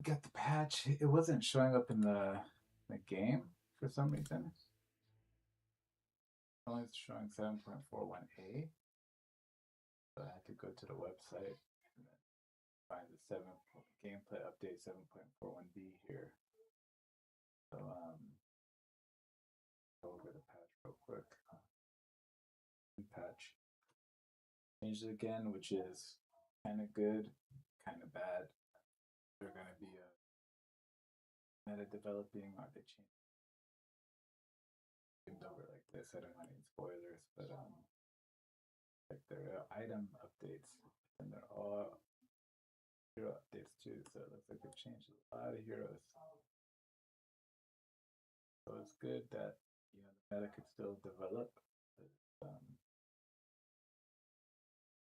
got the patch. It wasn't showing up in the game for some reason. Only it's showing 7.41a. So I had to go to the website and then find the gameplay update 7.41b here. So go over the patch real quick. Patch changed it again, which is kind of good, kind of bad. They're gonna be meta developing, or they change over like this. I don't want any spoilers, but like their item updates, and they're all hero updates too. So it looks like they've changed a lot of heroes. So it's good that the meta could still develop. But,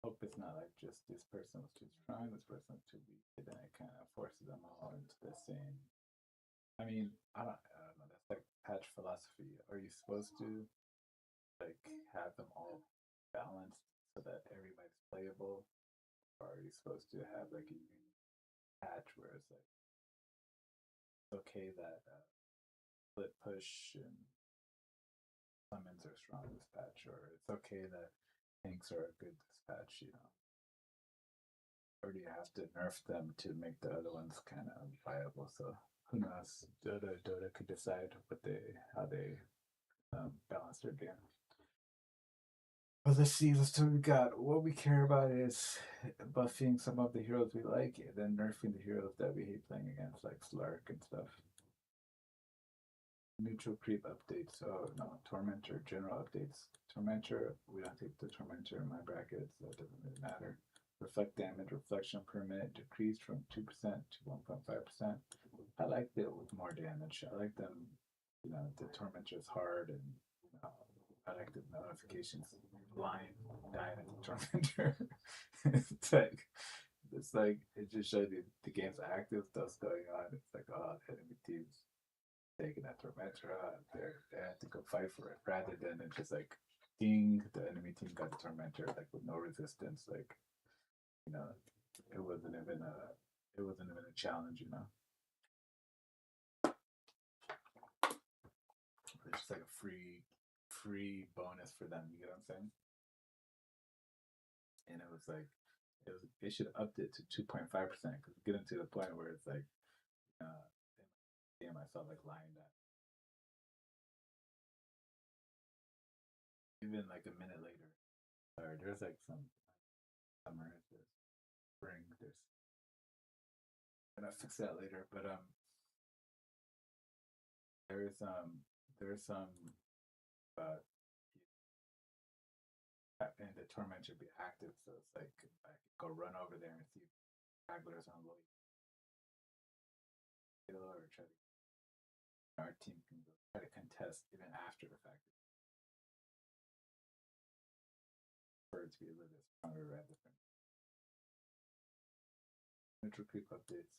hope it's not like just this person was too strong, this person was too weak, and then it kind of forces them all into the same. I mean, I don't know. That's like patch philosophy. Are you supposed to like have them all balanced so that everybody's playable, or are you supposed to have like a unique patch where it's like it's okay that split push and summons are strong this patch, or it's okay that tanks are good this patch, or do you have to nerf them to make the other ones kind of viable? So who knows? Dota could decide how they balance their game. But let's see. Let's see what we got. What we care about is buffing some of the heroes we like, and then nerfing the heroes that we hate playing against, like Slark and stuff. Neutral creep updates. Oh no, Tormentor general updates. Tormentor, we don't take the Tormentor in my brackets. That doesn't really matter. Reflect damage, reflection per minute decreased from 2% to 1.5%. I like it with more damage. I like them, the Tormentor is hard, and I like the notifications line dying in the Tormentor. It's like it just shows you the game's active, stuff's going on. It's like, oh, the enemy team's taking that Tormentor out. They have to go fight for it rather than it just like ding, the enemy team got the Tormentor like with no resistance. Like, you know, it wasn't even a challenge. It's just like a free bonus for them, you get what I'm saying? And it was like they should have upped it to 2.5% because getting to the point where it's like uh damn, I felt like lying that even like a minute later. Or there's like some summer, there's spring, there's and I'll fix that later. But there's um there's some uh and the tournament should be active, so it's like I could go run over there and see stragglers on low or try to our team can go try to contest even after the fact for it to be a little bit stronger rather than neutral creep updates.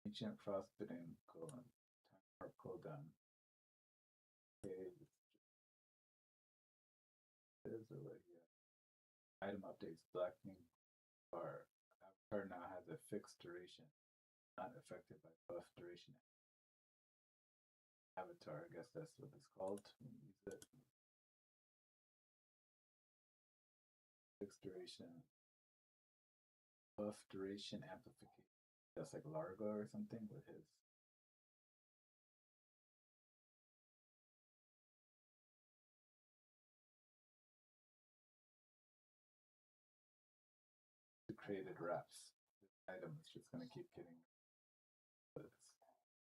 Ancient frostbitten colon time warp cooldown. Okay, this is what yeah. Item updates. Blackening bar. Avatar now has a fixed duration, not affected by buff duration. Avatar, I guess that's what it's called. Use it. Fixed duration, buff duration amplification. That's like Largo or something with his. Created reps. This item is just going to keep getting, but it's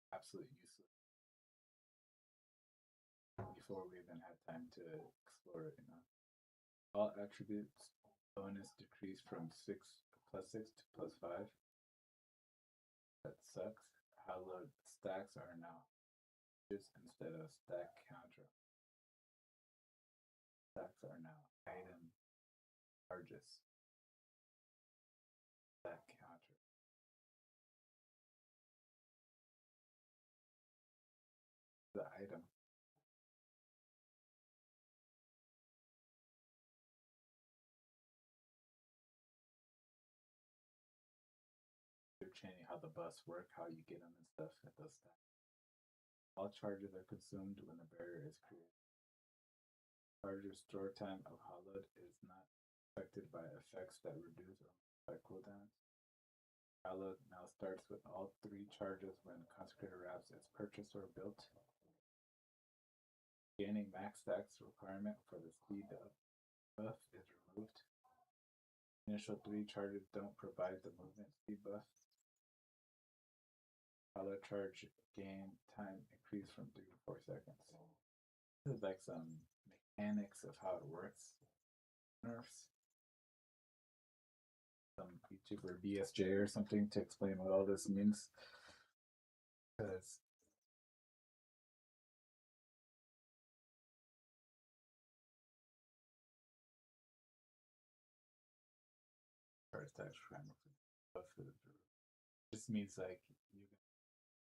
absolutely useless before we even had time to explore it. All attributes bonus decreased from 6 +6 to +5. That sucks. Hallowed stacks are now just instead of stack counter. Stacks are now item charges. Stack counter. The item. They're changing how the buffs work, how you get them and stuff at those stats. All charges are consumed when the barrier is created. Charger store time of Hollowed is not affected by effects that reduce or modify cooldowns. Hallowed now starts with all 3 charges when Consecrated Wraps is purchased or built. Gaining max stacks requirement for the speed of buff is removed. Initial 3 charges don't provide the movement speed buff. Follow charge gain time increase from 3 to 4 seconds. This is like some mechanics of how it works. Nerfs. Some YouTuber BSJ or something to explain what all this means. Because charge stacks buff just means like you can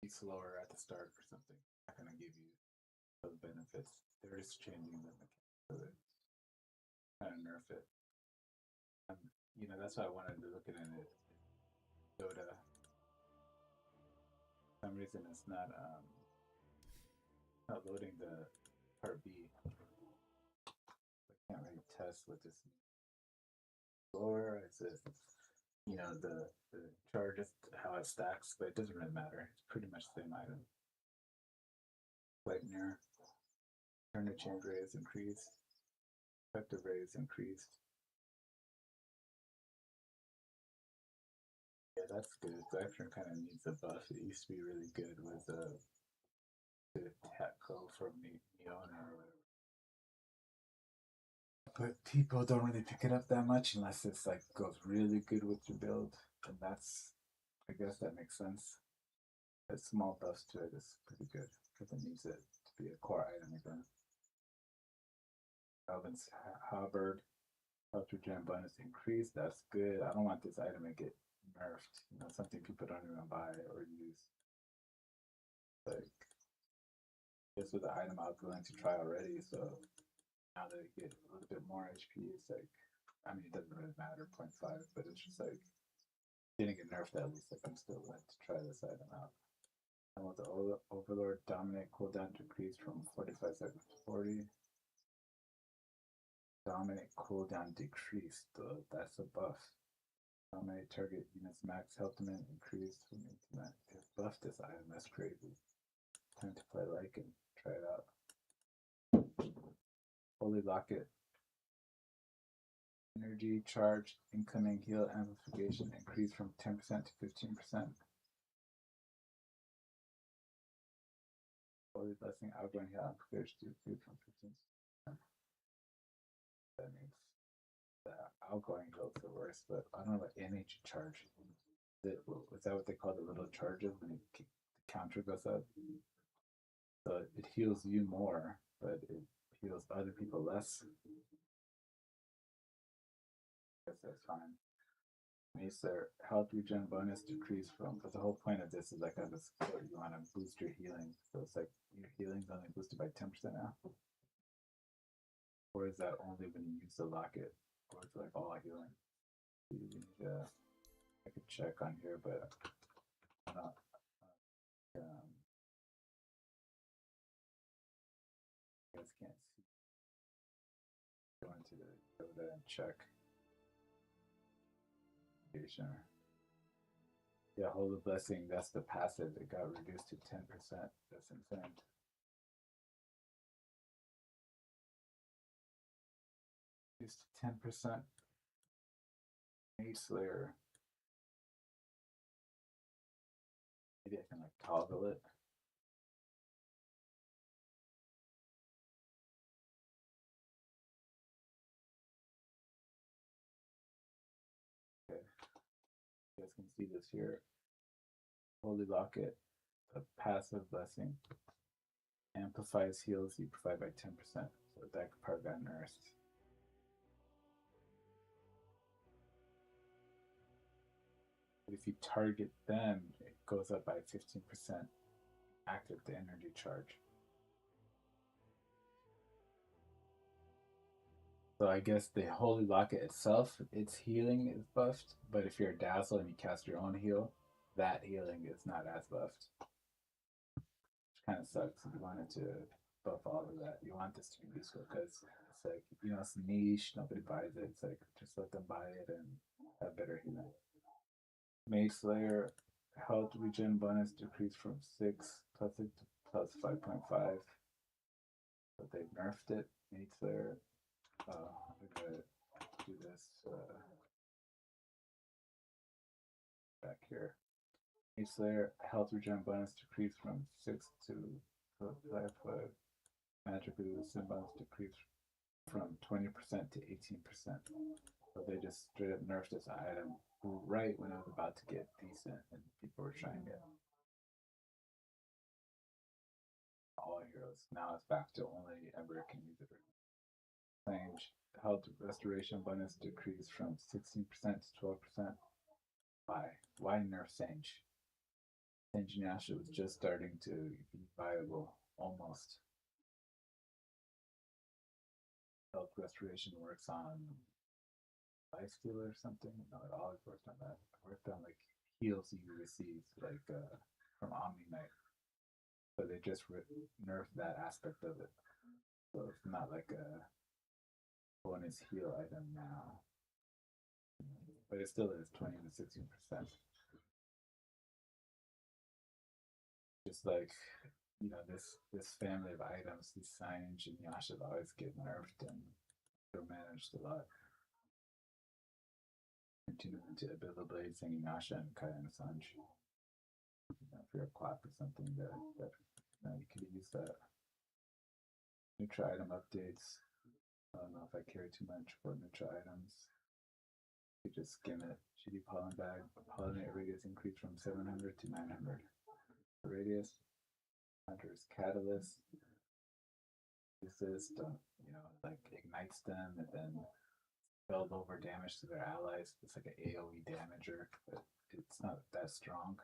be slower at the start or something. Not gonna give you those benefits. They're just changing the mechanics of it. Kind of nerf it. That's why I wanted to look at it in Dota. For some reason it's not loading the part B. I can't really test what this means. Lower is it the charge is how it stacks, but it doesn't really matter. It's pretty much the same item. Lightner. Turn to change rate is increased. Effective rate is increased. Yeah, that's good. Vector kind of needs a buff. It used to be really good with the Tatco from Neon or whatever. But people don't really pick it up that much unless it's like goes really good with your build. And I guess that makes sense. A small buffs to it is pretty good because it needs it to be a core item again. Alvin's Halberd, health regen bonus increased. That's good. I don't want this item to get nerfed. Something people don't even buy or use. Like, this was the item I was going to try already, so now that I get a little bit more HP, it's like, it doesn't really matter, 0.5, but it's just like, didn't get nerfed at least, like, I'm still willing to try this item out. And with the Overlord Dominate cooldown decreased from 45 seconds to 40. Dominate cooldown decreased, though, that's a buff. Dominate target units max health limit increased from 8 to 9. It buffed this item, that's crazy. Time to play like and try it out. Holy Locket. Energy charge incoming heal amplification increased from 10% to 15%. Holy Blessing outgoing heal amplification decreased from 15%. That means the outgoing heals the worst, but I don't know what energy charge. Was that what they call the little charges when the counter goes up? So it heals you more, but it heals other people less. I guess that's fine. Makes their health regen bonus decrease from, but the whole point of this is like as a support, you want to boost your healing. So it's like your healing's only boosted by 10% now. Or is that only when you use the locket? Or it's like all healing? Yeah, I could check on here, but I'm not. You guys can't see. Go into the Dota and check. Yeah, Holy Blessing, that's the passive. It got reduced to 10%. That's insane. Reduced to 10%. Mage Slayer. Maybe I can like toggle it. Okay. You guys can see this here. Holy Locket, a passive blessing. Amplifies heals you provide by 10%. So that part got nerfed. If you target them, it goes up by 15%. Active the energy charge. So I guess the Holy Locket itself, its healing is buffed, but if you're a Dazzle and you cast your own heal, that healing is not as buffed. Which kind of sucks. You wanted to buff all of that. You want this to be useful because it's like, you know, it's niche, nobody buys it. It's like, just let them buy it and have better healing. Mage Slayer, health regen bonus decreased from 6 plus 5.5. But they nerfed it. Mage Slayer. We're gonna do this back here. Mage Slayer, health regen bonus decreased from 6 to 5. Magically, the sim bonus decreased from 20% to 18%. So they just straight up nerfed this item right when it was about to get decent and people were trying it. All heroes. Now it's back to only Ember can use it. Range health restoration bonus decreased from 16% to 12%. Why nerf Sange? Sange Yasha was just starting to be viable, almost. Health restoration works on life steal or something. No, it always worked on that. It worked on like heals you receive, like from Omni Knight. So they just nerfed that aspect of it. So it's not like a bonus heal item now, but it still is 20 to 16%. Just like, you know, this family of items, these Sange and Yasha always get nerfed and they're managed a lot. Continue into Abyssal Blazing, Yasha, and Kai and Sange. You know, if you're a clap or something that you know, you could use that. Neutral item updates. I don't know if I care too much for neutral items. You just skim it. GD pollen bag. Pollinate radius increased from 700 to 900. Radius. Hunter's catalyst. Use this, you know, like ignites them and then build over damage to their allies. It's like an AoE damager, but it's not that strong.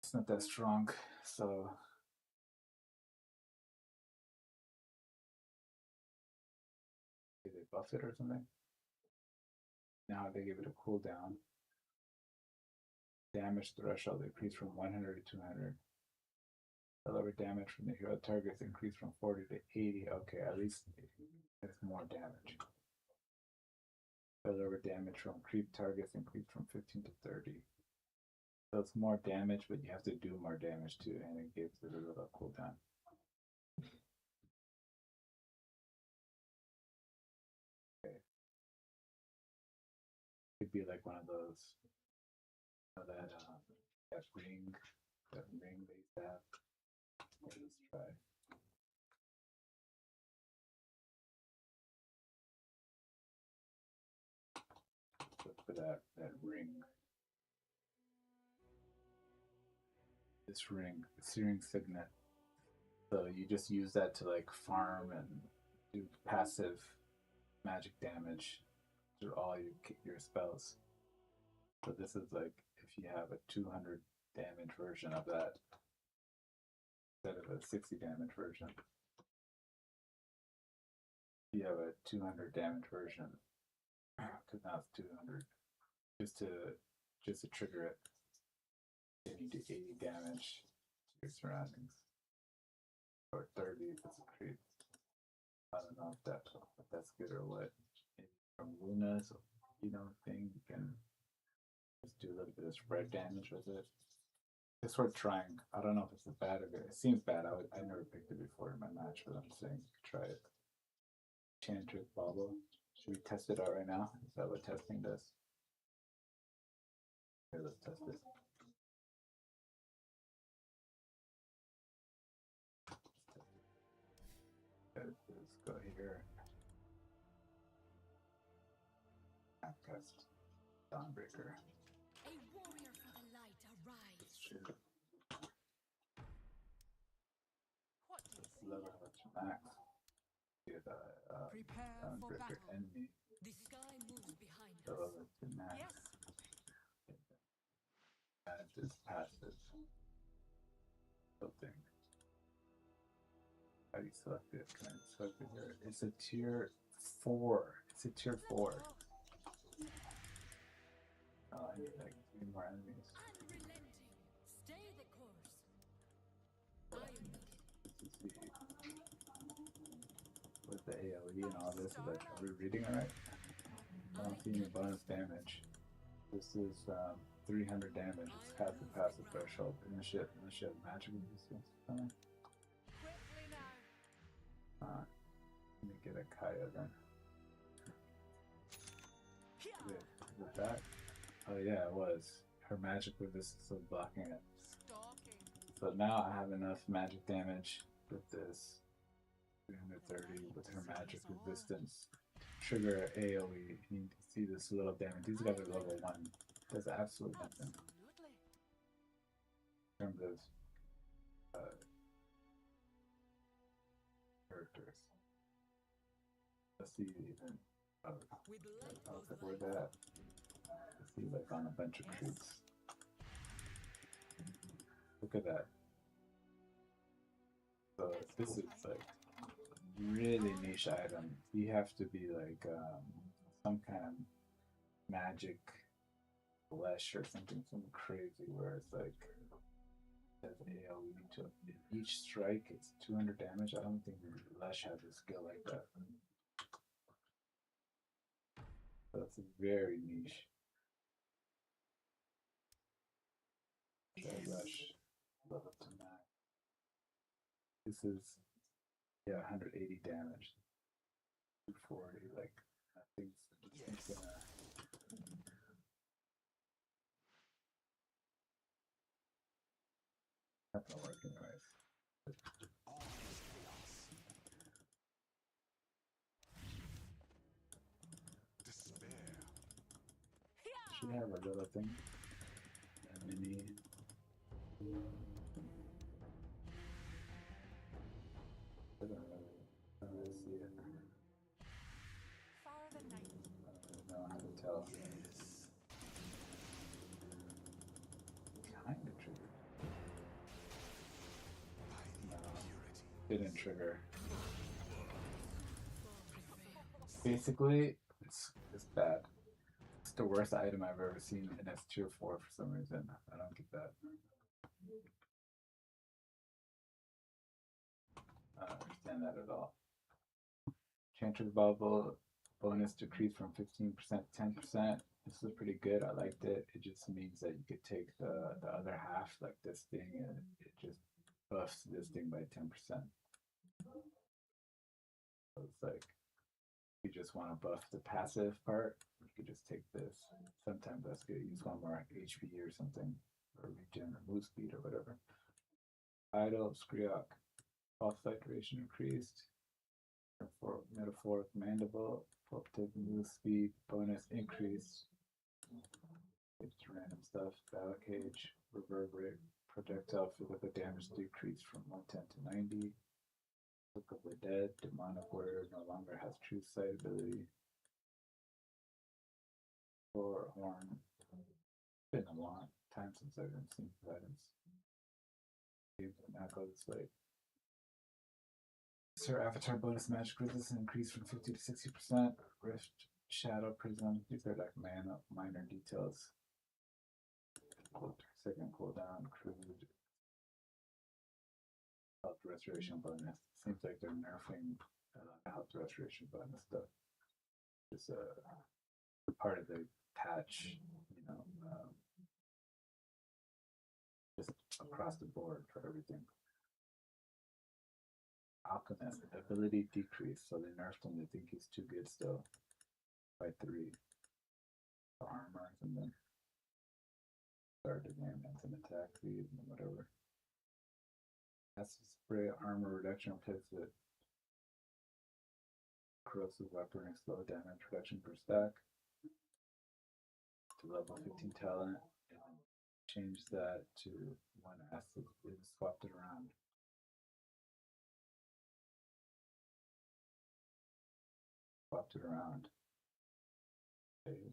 It's not that strong, so did they buff it or something? Now they give it a cooldown. Damage threshold increased from 100 to 200. The lower damage from the hero targets increased from 40 to 80. Okay, at least it's more damage. The lower damage from creep targets increased from 15 to 30. So it's more damage, but you have to do more damage too, and it gives it a little cooldown. Okay. It'd be like one of those, you know, that ring they have. Okay, let's try. Look for that ring. This ring, Searing Signet. So you just use that to like farm and do passive magic damage through all your spells. So this is like if you have a 200 damage version of that instead of a 60 damage version. You have a 200 damage version because now it's 200. Just to trigger it, you need to 80 damage to your surroundings, or 30 if it's a creep. I don't know if that's good or what. From Luna's, you know, thing, you can just do a little bit of spread damage with it. It's worth trying. I don't know if it's bad or good. It seems bad. I never picked it before in my match, but I'm saying try it. Enchantress Bauble. Should we test it out right now? Is that what testing does? Okay, let's test it. Let's go here. Cast Dawnbreaker. A warrior for the light, arise. Let's shoot. Let's level up to max. Get Dawnbreaker enemy. The sky moves behind us. Level up to max. Yes. And this passive thing. How do you select it? Can I select it here? It's a tier 4. It's a tier 4. Oh, I need like 3 more enemies. Unrelenting. Stay the course. I am needed. This is with the AoE and all this. Like, are we reading it right? I don't see any bonus damage. This is 300 damage. It's half the passive threshold. Unless you have magic resistance. Quickly now. Let me get a Kaya then. With that? Oh yeah, it was. Her magic resistance was blocking it. Stalking. So now I have enough magic damage with this 330 with her magic resistance. Trigger AoE. You see this little damage. These guys are level 1. Does absolutely nothing. Absolutely. In terms of characters. Let's see even. With light I'll goes avoid light. that. Let's see like on a bunch of creeps. Look at that. So this is like really niche item. You have to be like some kind of magic flesh or something crazy where it's like has AoE to each strike. It's 200 damage. I don't think Lesh has a skill like that. So it's very niche. Lesh level to max. This is 180 damage. 240 like nothing's gonna. Not gonna work anyways. Should have a little thing. A mini. I don't really see it. Far the night. I don't know how to tell. Kind of triggered. No, didn't trigger. Basically, it's bad. It's the worst item I've ever seen in S tier 4 for some reason. I don't get that. I don't understand that at all. Chanter's Bubble bonus decreased from 15% to 10%. This was pretty good. I liked it. It just means that you could take the other half, like this thing, and it just buffs this thing by 10%. So it's like you just want to buff the passive part, you could just take this. Sometimes that's good. Use one more HP or something, or regen or move speed or whatever. Idle, Skriok, pulse fight duration increased. For metaphoric mandible, pulptive move speed, bonus increase. It's random stuff. Battle cage, reverberate, projectile physical damage decreased from 110 to 90. Look of the Dead, demonic warrior no longer has true sight ability. Or horn. It's been a long time since I've been seeing items. Now goes like Sir Avatar bonus magic resistance increased from 50 to 60%. Rift, Shadow, Prism. These are like minor details. Second cooldown, crude. Health restoration bonus. Seems like they're nerfing health restoration bonus stuff. Just part of the patch, just across the board for everything. Alchemist ability decrease, so they nerfed him. They think he's too good still. By 3 for armor, and then start again. That's an attack speed and whatever. Acid spray armor reduction replaces it. Corrosive weapon and slow damage reduction per stack to level 15 talent, and then change that to one acid. Swapped it around. Swapped it around. Okay.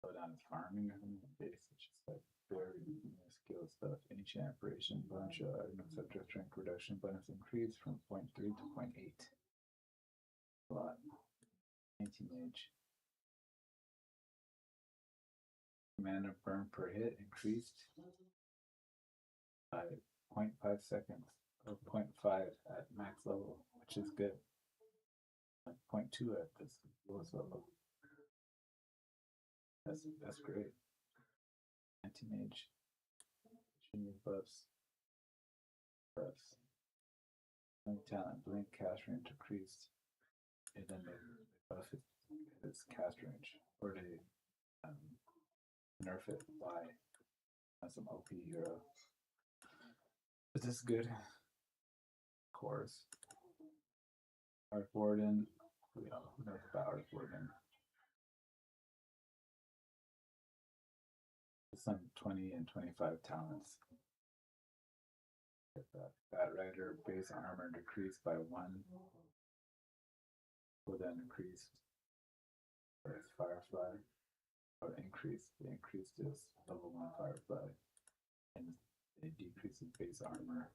Slow down his farming base. It's just like very skill stuff. Ancient apparition, bunch of items subject strength reduction bonus increase from 0.3 to 0.8. A lot. Anti-mage. Mana burn per hit increased by 0.5 seconds or 0.5 at max level, which is good. Like 0.2 at this lowest level. That's great. Anti-mage. New buffs. Buffs. Talent, blink, cast range increased. And then they buff its cast range. Or they nerf it by some OP hero. But this is good. Of course. Arc Warden. We know about Arc Warden. Some 20 and 25 talents. That Rider base armor decreased by 1. Will then increase. Whereas Firefly. Or increase. The increased is level 1 Firefly. And it decreases base armor.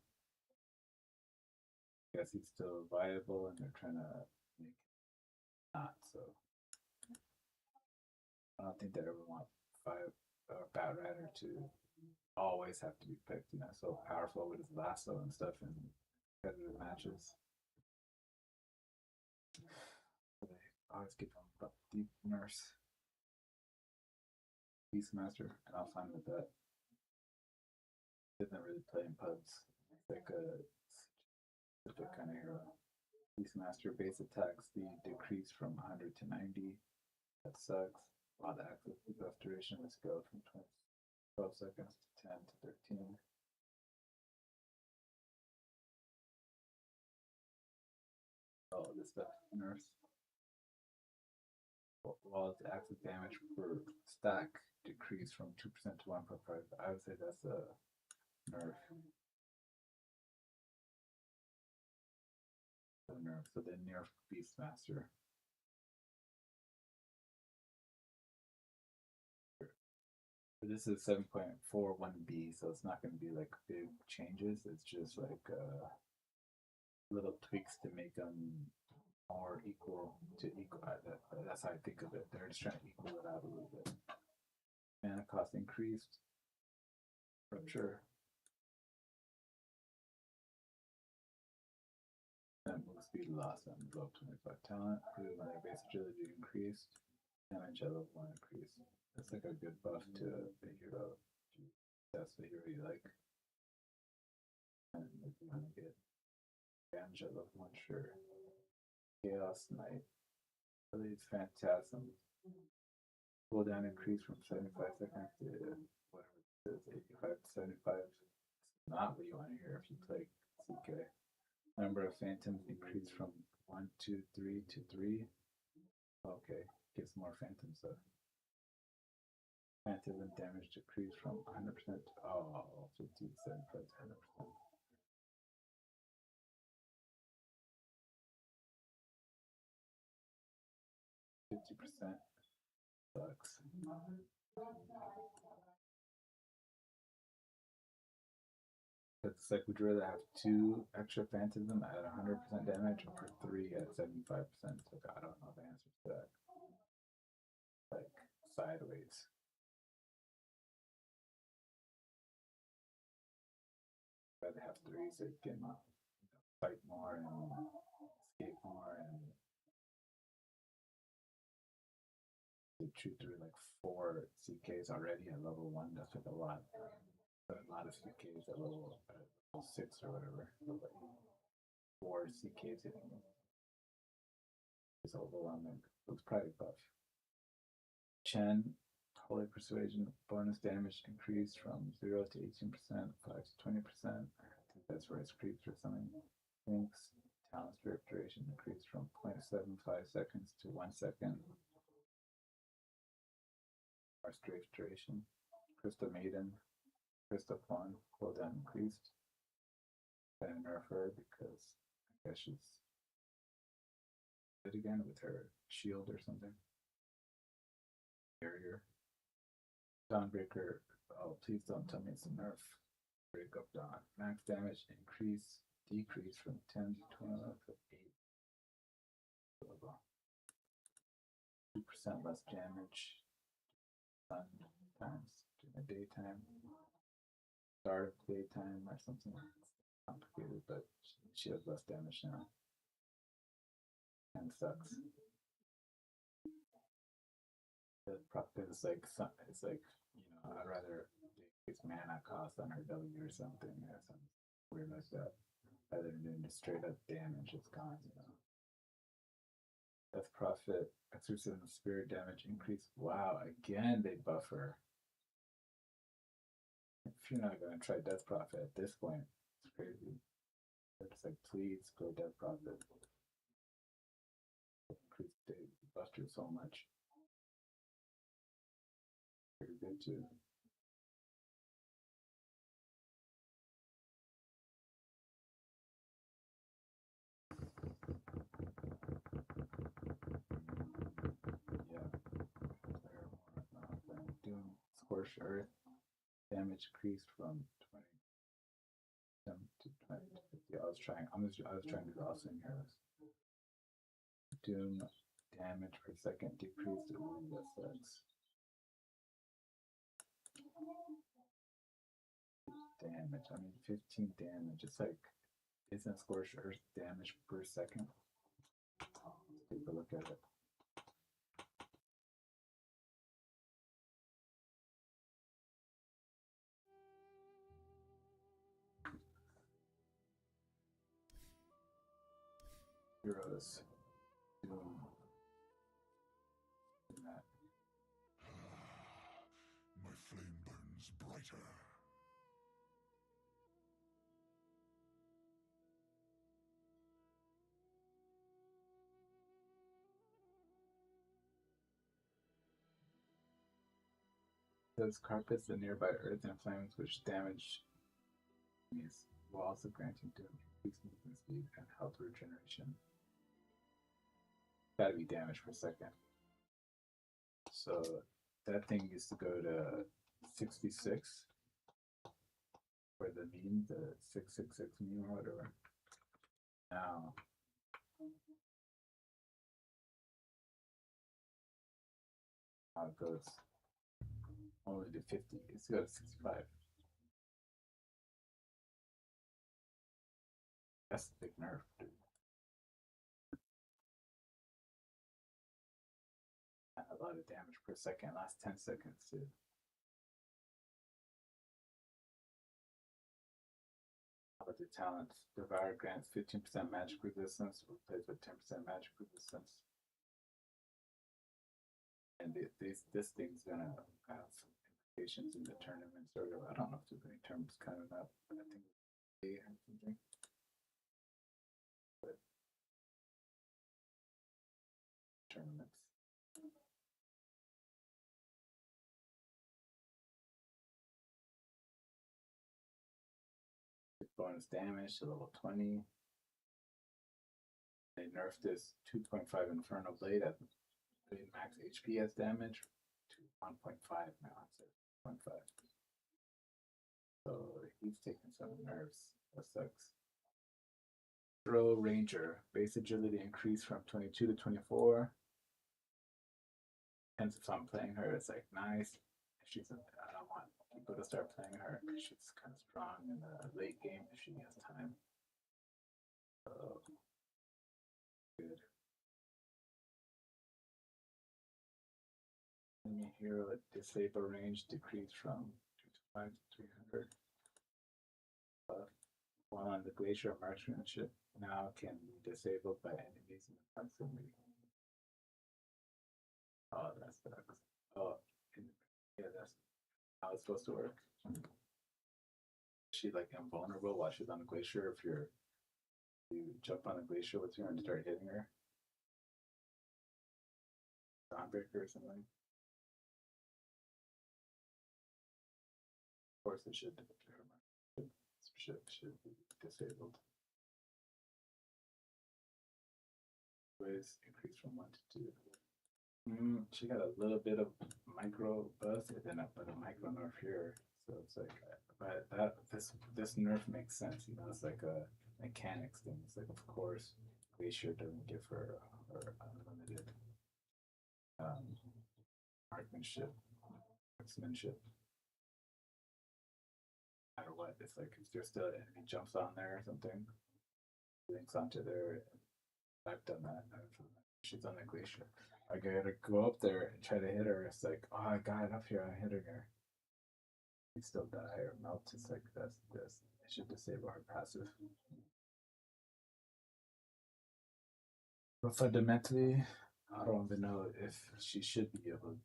I guess he's still viable and they're trying to make it not so. I don't think they ever want Bat Rider to always have to be picked, so powerful with his lasso and stuff in competitive matches. So they always give him a deep nurse. Beastmaster, and I'm fine with that. Didn't really play in pubs. It's like a specific kind of hero. Beastmaster base attack speed decreased from 100 to 90. That sucks. Wow, the active buff duration, let's go from 12 seconds to 10 to 13. Oh, this stuff nerfs. While its active damage per stack decreased from 2% to 1.5, I would say that's a nerf. So they nerf Beastmaster. This is 7.41B, so it's not going to be like big changes. It's just like little tweaks to make them more equal to equal. That's how I think of it. They're just trying to equal it out a little bit. Mana cost increased. Rupture. And move speed lost and blow up 25 talent. My base agility increased. Damage at level 1 increased. That's like a good buff to the hero. That's the hero you like. And if you want to get damage at level 1, sure. Chaos Knight. Really Phantasm. Cooldown increase from 75 seconds to whatever it is, 85 to 75. It's not what you want to hear if you play CK. Number of phantoms increased from 1, 2, 3 to 3. Okay, gives more phantoms though. Phantasm damage decreased from 100% to 50 to 75 to 100%. %. Sucks. It's like, would you rather have 2 extra Phantasm at 100% damage or 3 at 75%? Like, I don't know the answer to that. Like, sideways. I'd rather have 3 so you can fight more and escape more and chew through like 4 CKs already at level 1. That's like a lot. A lot of CKs at level 6 or whatever. Like 4 CKs hitting me. It's overwhelming. Looks pretty buff. Chen, Holy Persuasion, bonus damage increased from 0 to 18%, 5 to 20%. I think that's where it's creeps or something. Thanks. Talent strip duration increased from 0.75 seconds to 1 second. Our strafe duration. Crystal Maiden, Crystal Fawn, cooldown increased. Gonna nerf her because I guess she's good again with her shield or something. Barrier. Dawnbreaker. Oh, please don't tell me it's a nerf. Break up Dawn. Max damage increase, decrease from 10 to 12 to 8. 2% less damage. Sun times during the daytime. Start of daytime or something. Complicated, but she has less damage now. And sucks. The profit is like it's like I'd rather decrease mana cost on her W or something or something weird like that rather than just straight up damage. It's gone. Death profit, exorcism spirit damage increase. Wow, again they buff her. If you're not gonna try death profit at this point, it's crazy. It's like please go death profit. Increase the buster so much. Pretty good too. Yeah. Doom Scorched Earth damage increased from 20 to 20 to 50. I was trying to do also in here. Doom damage per second decreased. That sucks. Damage. I mean 15 damage. It's like isn't Scorched Earth damage per second? Let's take a look at it. Heroes. Doom. That. My flame burns brighter. Those carpets the nearby earth and flames which damage enemies while also granting Doom increased movement speed and health regeneration. Gotta be damage per second. So that thing used to go to 66 for the mean, the 666 mean or whatever. Now it goes only to 50. It's got 65. That's a big nerf, dude. And a lot of damage per second, last 10 seconds, too. How about the talents? Devour grants 15% magic resistance, replaced with 10% magic resistance. And this thing's gonna have some implications in the tournament, sort of. I don't know if there's any tournaments coming up. I think they have something. But tournaments. Bonus damage to level 20. They nerfed this 2.5 Infernal Blade at max HP as damage to 1.5 now instead of 0.5. So he's taking some nerfs. That sucks. Throw Ranger. Base agility increased from 22 to 24. Hence, if I'm playing her, it's like nice. If she's, I don't want people to start playing her because she's kind of strong in the late game if she has time. So, good. Enemy hero at disable range decreased from 225 to 300. While on the glacier marksmanship now can be disabled by enemies in the proximity. Oh, that sucks. Oh, yeah, that's how it's supposed to work. She like invulnerable while she's on the glacier if you jump on the glacier with her and start hitting her. Dawnbreaker or something. Of course it should be disabled. Ways increase from 1 to 2. She got a little bit of micro buzz and then a micro nerf here. So it's like, but this nerf makes sense. It's like a mechanics thing. It's like, of course, Glacier doesn't give her unlimited marksmanship, marksmanship. No matter what, it's like if there's still an enemy jumps on there or something, links onto there. I've done that. She's on the glacier. I gotta go up there and try to hit her. It's like, oh, I got it up here. I'm hitting her. You still die or melt. It's like that's this. It should disable her passive. But fundamentally, I don't even know if she should be able.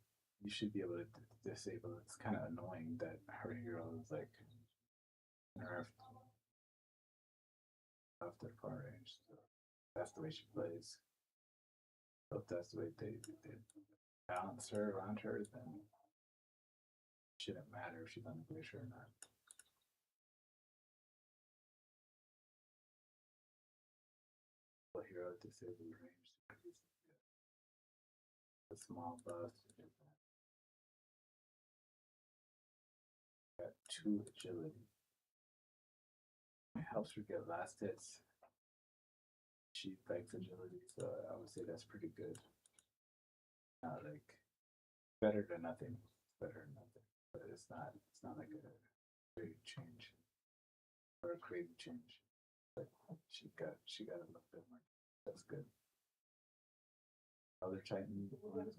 You should be able to disable. It's kind of annoying that her hero is like nerfed after far range. So that's the way she plays. So if that's the way they balance her around her, then it shouldn't matter if she's on the glacier or not. What hero disable range decrease the small buff. Got 2 agility. It helps her get last hits. She likes agility, so I would say that's pretty good. Not like better than nothing. It's better than nothing, but it's not like a great change or a crazy change. Like she got a little bit more. That's good. Other Titan ones,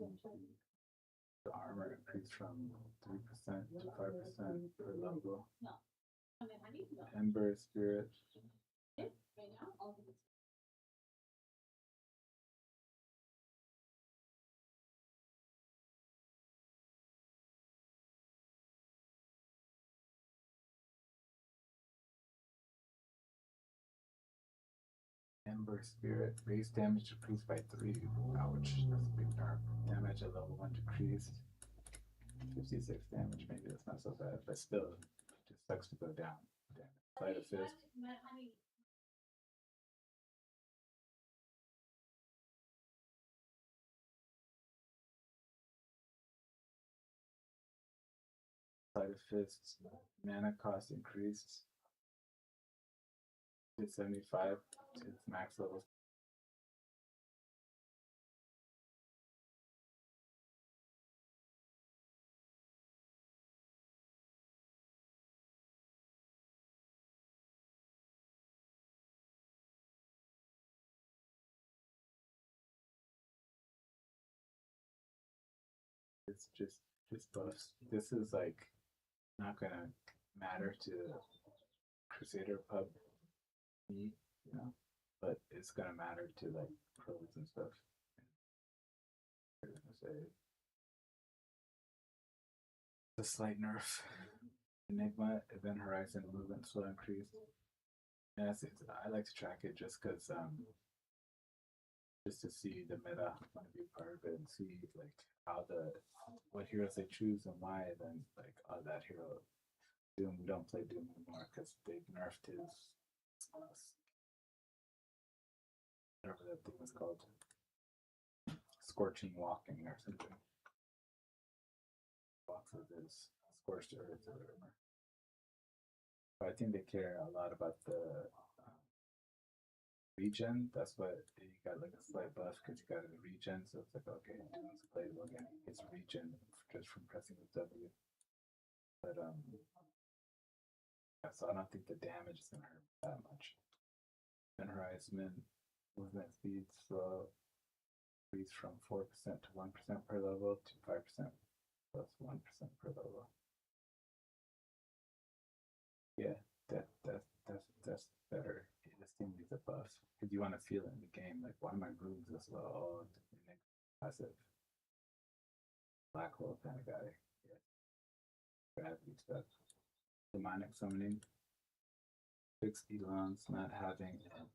the armor increased from 3% to 5% per level. Ember Spirit. Ember Spirit. Base damage decreased by 3. Ouch, that's a big nerf. Damage at level 1 decreased. 56 damage, maybe that's not so bad, but still, it just sucks to go down. Damn it. Sleight of Fist. Sleight of Fist. Mana cost increased to 75 to its max level. It's just buffs. This is like not gonna matter to Crusader Pub me, you know, but it's gonna matter to like pros and stuff. I'm gonna say the slight nerf. Enigma Event Horizon movement slow increase. Yes, I like to track it just because just to see the meta, I want to be part of it and see like how what heroes they choose and why. Then like, oh, that hero Doom, we don't play Doom anymore because they've nerfed his whatever that thing was called, scorching walking or something. Walks with his scorched earth or whatever. But I think they care a lot about the regen. That's what you got, like a slight buff because you got a regen. So it's like, okay, Doom's playable again. It's regen just from pressing the W. But yeah, so I don't think the damage is gonna hurt that much. Then Horizon movement speed slow increase from 4% to 1% per level to 5% plus 1% per level. Yeah, that's better. This thing needs a buff because you want to feel it in the game. Like, why am I moving this low? Oh, passive black hole kind of guy. Yeah, gravity stuff. Demonic summoning. 6 Elons not having an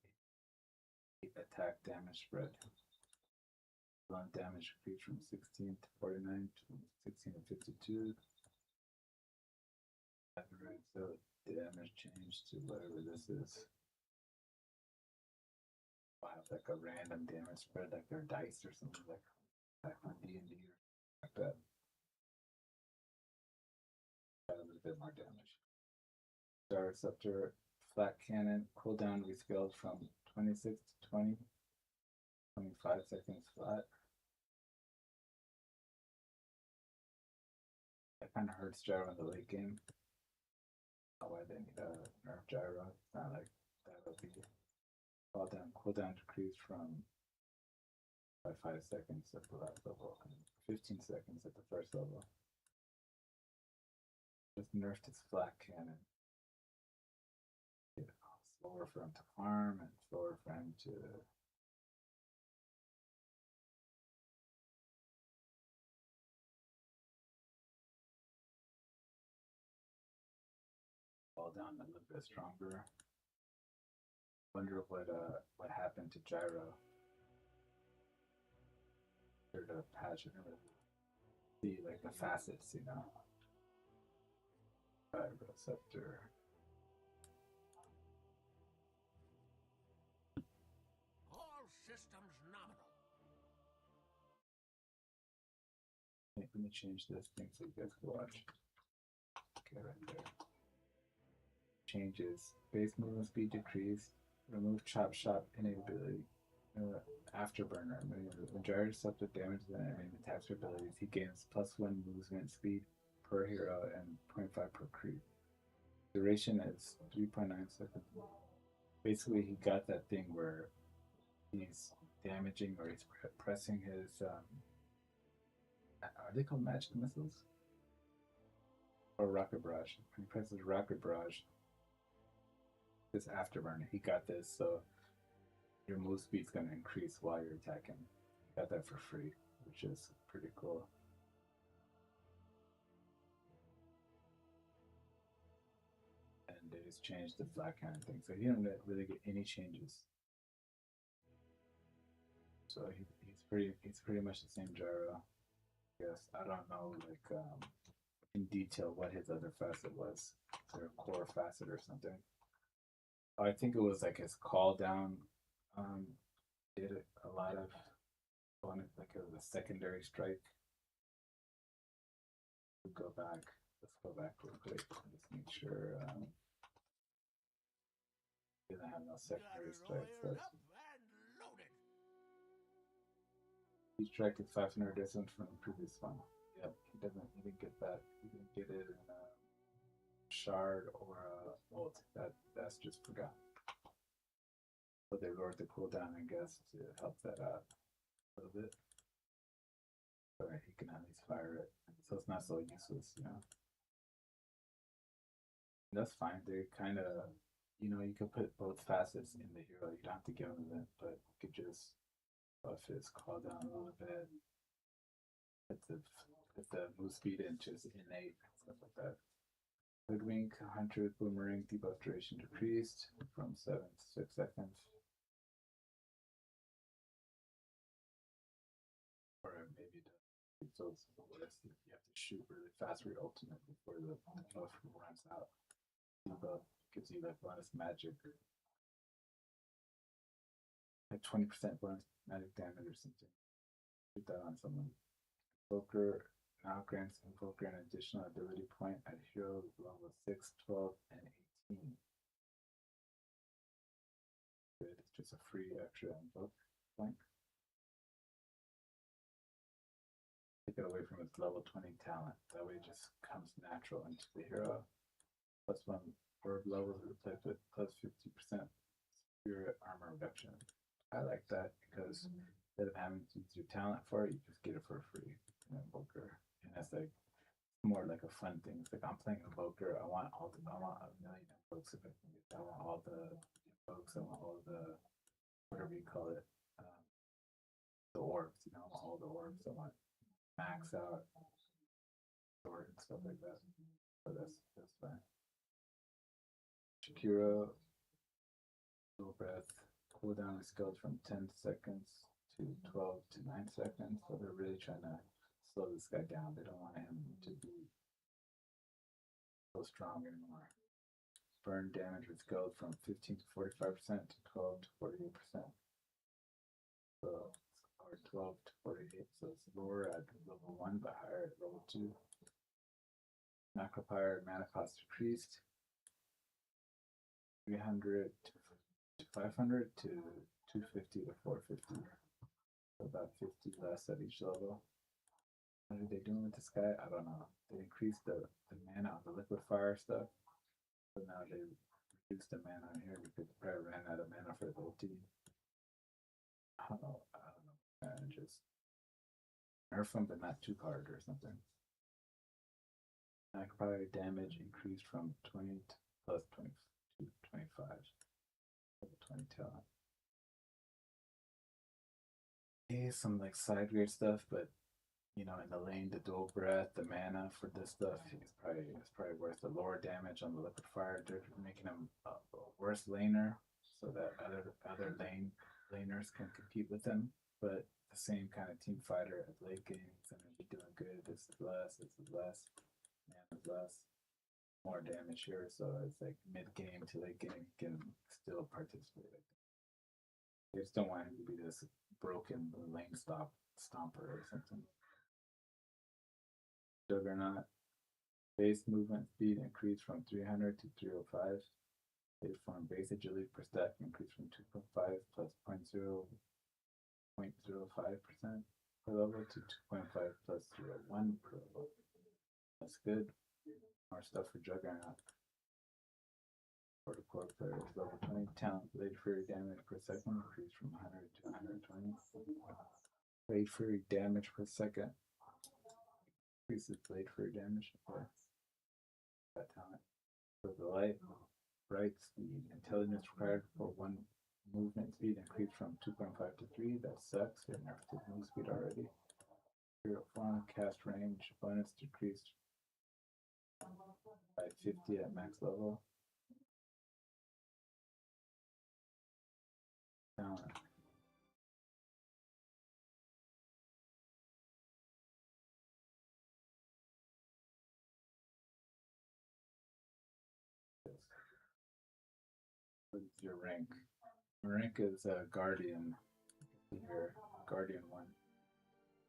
8 attack damage spread. Elon damage increased from 16 to 49 to 16 to 52. Right, so damage changed to whatever this is. I have like a random damage spread, like their dice or something like back on D&D or like that. Got a little bit more damage. Star Receptor flat cannon cooldown rescaled from 26 to 20. 25 seconds flat. It kind of hurts gyro in the late game. That's why they need a nerf gyro. It's not like that'll be cooldown decreased from by 5 seconds at the last level and 15 seconds at the first level. Just nerfed its flat cannon. Slower for him to farm and slower for him to fall down a little bit stronger. Wonder what happened to gyro. Or the patch and see like the facets, you know. Receptor. All systems nominal. Let me change this thing so you guys can watch. Okay, right there. Changes. Base movement speed decreased. Remove chop shot enability. Afterburner. When gyro disruptive damage to enemy attacks or abilities, he gains +1 movement speed per hero and 0.5 per creep. Duration is 3.9 seconds. Basically, he got that thing where he's damaging or he's pressing his. Are they called magic missiles? Or rocket barrage? When he presses rocket barrage, this afterburner, he got this, so your move speed's going to increase while you're attacking. You got that for free, which is pretty cool. And they just changed the flat cannon thing, so he didn't really get any changes. So he's pretty much the same gyro. Yes, I don't know like in detail what his other facet was. Is there a core facet or something? I think it was like his call down did a lot of on it, like it was a secondary strike. We'll go back. Let's go back real quick. Just make sure he doesn't have no secondary strikes. So he strike is 500 distance from the previous one. Yep, he didn't get that. He didn't get it in a shard or a ult. That's just forgotten. So they lowered the cooldown, I guess, to help that out a little bit. But he can at least fire it. So it's not so useless, you know. And that's fine. They kind of, you know, you could put both facets in the hero. You don't have to give him it, but you could just buff his cooldown a little bit. Put the move speed in just innate, stuff like that. Hoodwink, Hunter, Boomerang, debuff duration decreased from 7 to 6 seconds. Or maybe so it's worse. You have to shoot really fast for your ultimate before the buff runs out. Debuff gives you that bonus magic, like 20% bonus magic damage or something. Shoot that on someone. Invoker now grants Invoker an additional ability point at hero level 6, 12, and 18. Good. It's just a free extra invoke point. Take it away from its level 20 talent. That way it just comes natural into the hero. +1 orb levels replaced with +50% spirit armor reduction. I like that because instead of having to use your talent for it, you just get it for free. Invoker. And that's like more like a fun thing. It's like I'm playing Invoker. I want a million invokes if I can get that. I want all the invokes. I want all the whatever you call it. The orbs, you know, all the orbs. I want max out sword and stuff like that. So that's fine. Shakira, low breath, cooldown is scaled from 10 seconds to 12 to 9 seconds. So they're really trying to slow this guy down. They don't want him to be so strong anymore. Burn damage was scaled from 15 to 45% to 12 to 48%. So, or 12 to 48. So it's lower at level 1 but higher at level 2. Macropyre mana cost decreased 300 to 500 to 250 to 450. So about 50 less at each level. What are they doing with this guy? I don't know. They increased the mana on the liquid fire stuff, but now they reduced the mana on here because they probably ran out of mana for the ulti. I don't know. I don't know. Just nerf him, but not too hard or something. Attack fire damage increased from 20 to plus 20 to 25. 20 talent. Yeah, some like side weird stuff, but you know, in the lane, the dual breath, the mana for this stuff is probably worth the lower damage on the liquid fire. They're making him a worse laner so that other laners can compete with him. But the same kind of team fighter at late game is gonna be doing good. This is less, mana's less, more damage here. So it's like mid game to late game can still participate. They just don't want him to be this broken lane stomper or something. Juggernaut. Base movement speed increased from 300 to 305. Base form base agility per stack increased from 2.5 plus 0.05% per level to 2.5 plus 0.1 per level. That's good. More stuff for Juggernaut. For the core players, level 20 talent blade fury damage per second increased from 100 to 120. Blade fury damage per second increases blade fury damage. Okay. That talent. For the light bright speed, intelligence required for one movement speed increased from 2.5 to 3. That sucks. They nerfed his move speed already. Spirit form cast range bonus decreased by 50 at max level. Talent. What is your rank? Your rank is Guardian. Here, Guardian 1.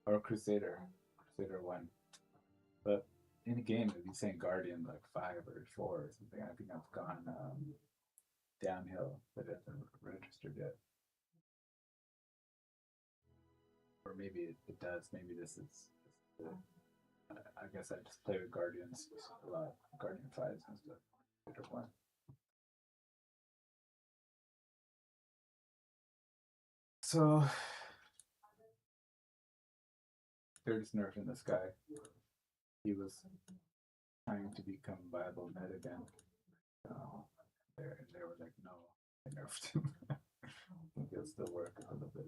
Or Crusader. Crusader 1. But in the game, it'd be saying Guardian like 5 or 4 or something. I think I've gone downhill, but it hasn't registered yet. Or maybe it does. Maybe this is. I guess I just play with Guardians a lot. Guardian 5s and stuff. Crusader 1. So they're just nerfing this guy. He was trying to become viable meta again. They were like, no, they nerfed him. I think it'll still work a little bit.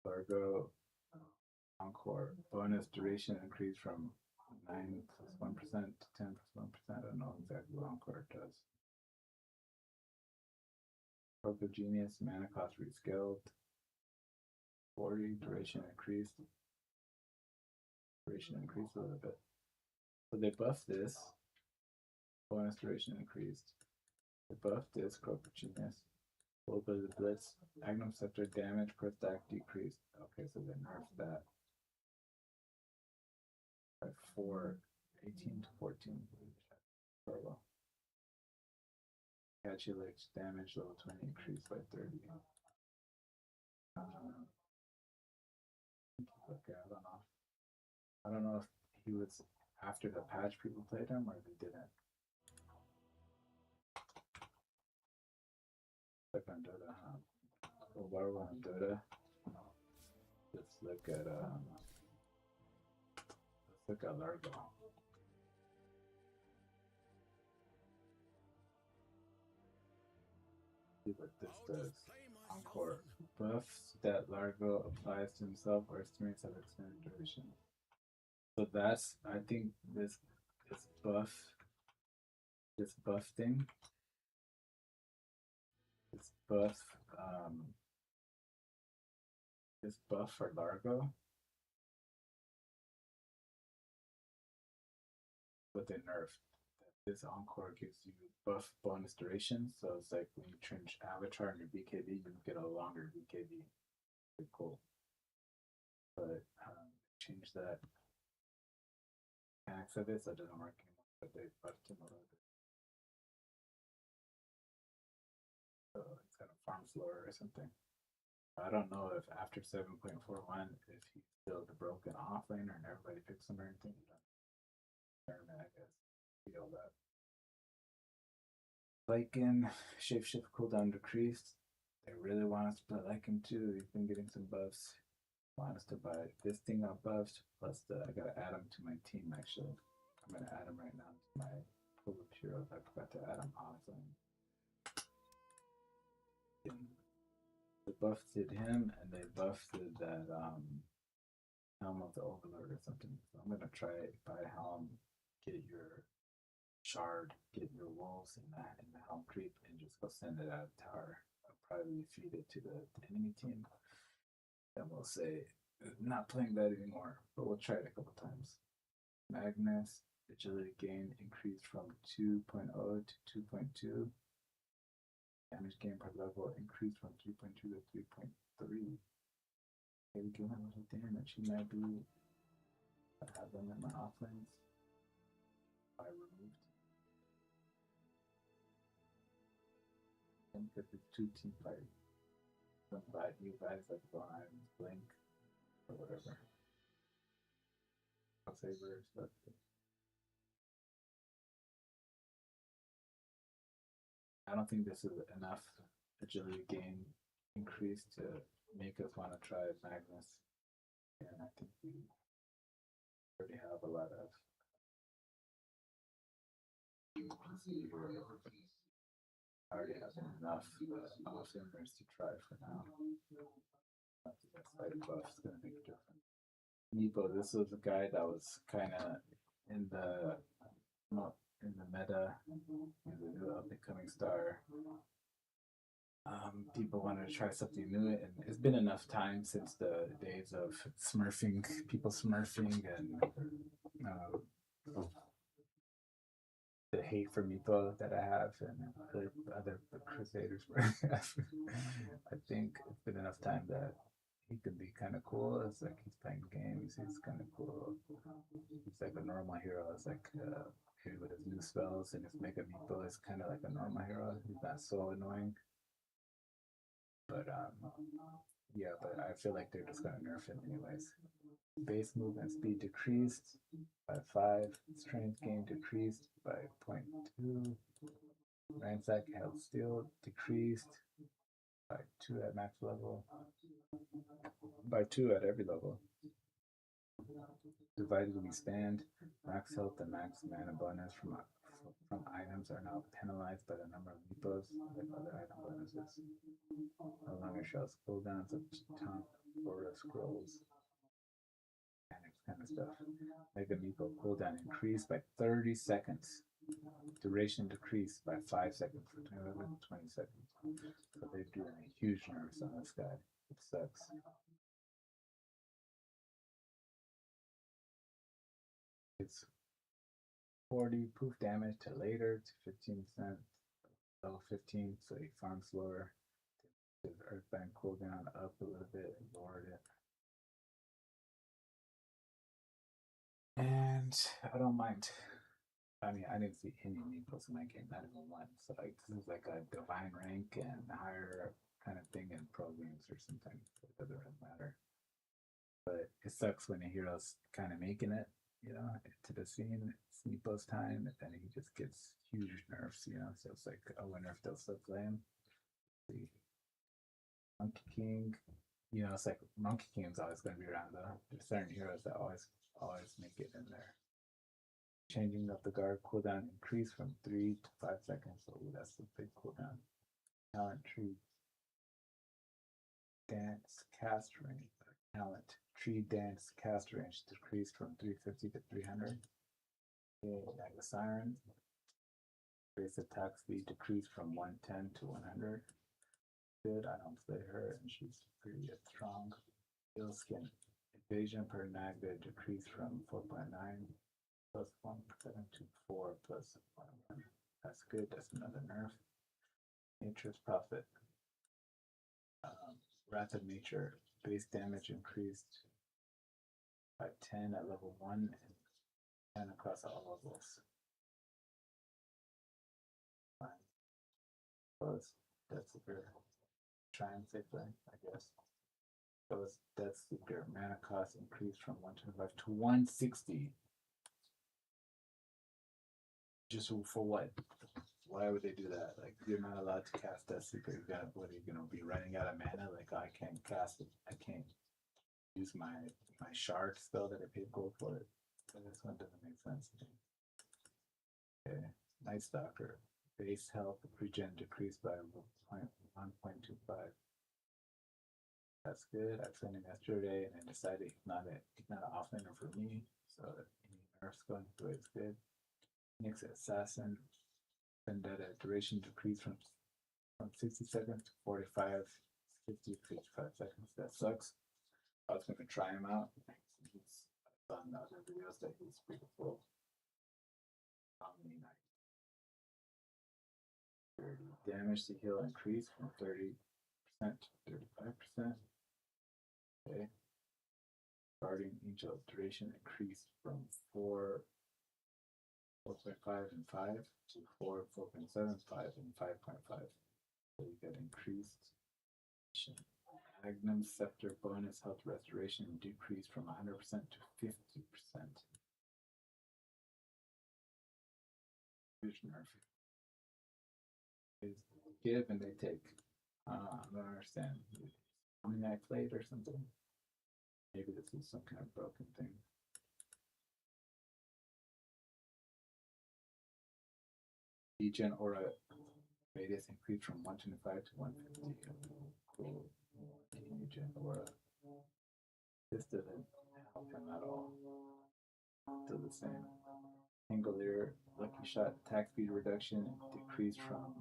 Largo Encore bonus duration increased from 9 plus 1% to 10 plus 1%. I don't know exactly what Encore does. Proto Genius mana cost rescaled. 40 duration increased. Duration increased a little bit. So they buffed this. Bonus duration increased. They buffed this. Proto Genius. A little bit of the blitz. Magnum Scepter damage per stack decreased. Okay, so they nerfed that. By 18 to 14. Well. Catchy Legs damage level 20 increased by 30. Okay, I don't know if he was after the patch people played him or they didn't. Click on Dota, huh? Well, while we're on Dota, let's look at Largo. See what this does. Encore buffs that Largo applies to himself or experience have extended duration. So that's, I think this buff thing, this buff for Largo, what they nerfed. This Encore gives you buff bonus duration, so it's like when you change avatar in your BKB, you get a longer BKB. Pretty cool. But change that mechanics of it, so it doesn't work anymore. But they buffed him a little bit. So it's kind of farm slower or something. I don't know if after 7.41 if he's still the broken offlane and everybody picks him or anything. I guess feel that. Lycan, shapeshift cooldown decreased. They really want us to play Lycan too. He's been getting some buffs. Want us to buy this thing got buffed. Plus I gotta add him to my team actually. I'm gonna add him right now to my pool of heroes. I forgot to add him offlane. They buffed him and they buffed that Helm of the Overlord or something. So I'm gonna try buy Helm, get your shard, get your wolves in the Helm creep, and just go send it out of tower. I'll probably feed it to the enemy team. And we'll say not playing that anymore, but we'll try it a couple times. Magnus, agility gain increased from 2.0 to 2.2. Damage gain per level increased from 3.2 to 3.3. Maybe give him a little damage. He might be. I have them in my offlanes. I removed. Because it's two team fight. Some bad new guys like Blind, Blink, or whatever. Saber stuff. I don't think this is enough agility gain increase to make us want to try Magnus. And I think we already have a lot of I already have enough offenders to try for now. That slight buff is going to make a difference. Meepo, this was a guy that was kind of in the meta. He's a new up and coming star. People wanted to try something new, and it's been enough time since the days of smurfing, people smurfing, and the hate for Meepo that I have, and other Crusaders. I think it's been enough time that he can be kind of cool. It's like he's playing games. He's kind of cool. He's like a normal hero. It's like with his new spells and his Mega Meepo is kind of like a normal hero. He's not so annoying. But yeah, but I feel like they're just gonna nerf him anyways. Base movement speed decreased by 5. Strength gain decreased by 0.2. Ransack held steel decreased by 2 at max level. By 2 at every level. Divided we stand. Max health and max mana bonus from items are now penalized by the number of Meepos, like other item bonuses. No longer shows cooldowns of top or scrolls. Kind of stuff. Mega Meepo cooldown increased by 30 seconds. Duration decreased by 5 seconds for 20 seconds. So they're doing a huge nerfs on this guy. It sucks. It's 40 poof damage to later to 15%. Level 15, so he farms slower. His Earthband cooldown up a little bit and lowered it. And I don't mind. I mean, I didn't see any Meepos in my game, not even one. So like, this is like a divine rank and higher kind of thing in pro games or something. It doesn't really matter. But it sucks when a hero's kind of making it, to the scene. It's Meepo's time, and then he just gets huge nerfs, So it's like, I wonder if they'll still play him. See, Monkey King, it's like Monkey King's always going to be around though. There's certain heroes that always make it in there. Changing up the guard cooldown increased from 3 to 5 seconds. So that's a big cooldown. Talent tree dance cast range. Talent tree dance cast range decreased from 350 to 300. Okay, like the siren. Base attack speed decreased from 110 to 100. Good, I don't play her, and she's pretty strong. Ill skin evasion per Nagda decreased from 4.9 plus 1.7 to 4 plus 1. That's good. That's another nerf. Nature's Prophet. Wrath of Nature. Base damage increased by 10 at level 1 and 10 across all levels. Plus, that's a very Try and save thing, I guess. Those Death Seeker mana cost increased from 125 to 160. Just for what? Why would they do that? Like, you're not allowed to cast Death Seeker. You got, what are you gonna be running out of mana? Like, I can't cast it. I can't use my shard spell that I paid gold for it. And this one doesn't make sense to me. Okay, Night Stalker. Base health regen decreased by 1.25. That's good. I played him yesterday and I decided he's not an offlaner for me. So any nerfs going through it's good. Next Assassin. Vendetta duration decreased from 60 seconds to 45, 50, 55 seconds. That sucks. I was gonna try him out. He's on the other videos that he's pretty cool. Omni Knight. 30 damage to heal increased from 30% to 35%. Okay. Guardian Angel duration increased from 4.5 and 5 to 4.75 and 5.5. So you get increased. Magnum Scepter bonus health restoration decreased from 100% to 50%. Is give and they take. I don't understand. How many I played or something? Maybe this is some kind of broken thing. Degen Aura radius increased from 125 to 150. Cool. Degen Aura. This doesn't help him at all. Still the same. Angolier Lucky Shot attack speed reduction decreased from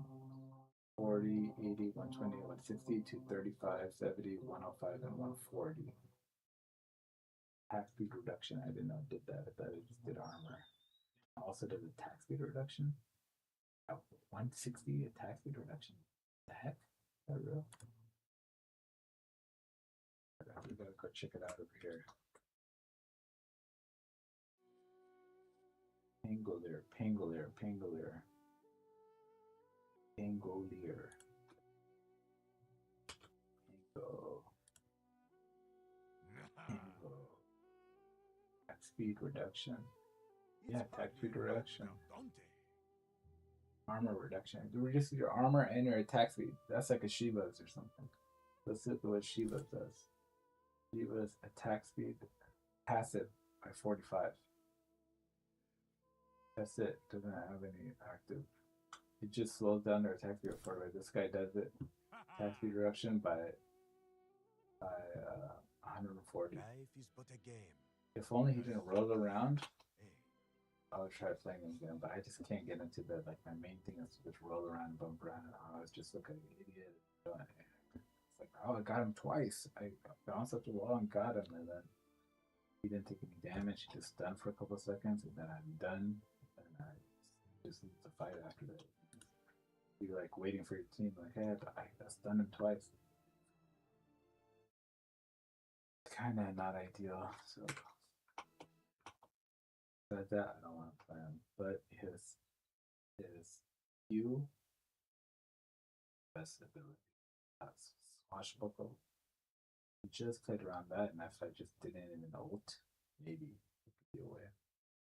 40, 80, 120, 160 to 35, 70, 105, and 140. Attack speed reduction. I didn't know it did that. I thought it just did armor. Also does attack speed reduction. 160 attack speed reduction. The heck? Is that real? We gotta go check it out over here. Pangolier, Pangolier, Pangolier. Pangolier. Pango. Pango. Attack speed reduction. Yeah, attack speed reduction. Armor reduction. Do we just your armor and your attack speed? That's like a Shiva's or something. Let's look at what Shiva does. Shiva's attack speed passive by 45. That's it. Doesn't have any active. It just slows down their attack speed by 45. This guy does it. Attack speed reduction by 140. Life is but a game. If only he didn't roll around. I would try playing him again, but I just can't get into the like. My main thing is to just roll around and bump around. I was just looking like an idiot. It's like, oh, I got him twice. I bounced up the wall and got him, and then he didn't take any damage. He just stunned for a couple of seconds, and then I'm done. And I just need to fight after that. You're like waiting for your team, like, hey, I stunned him twice. It's kind of not ideal, so. That I don't want to play him, but his Q best ability. That's Swashbuckle. We just played around that, and if I just didn't even ult, maybe it could be a way.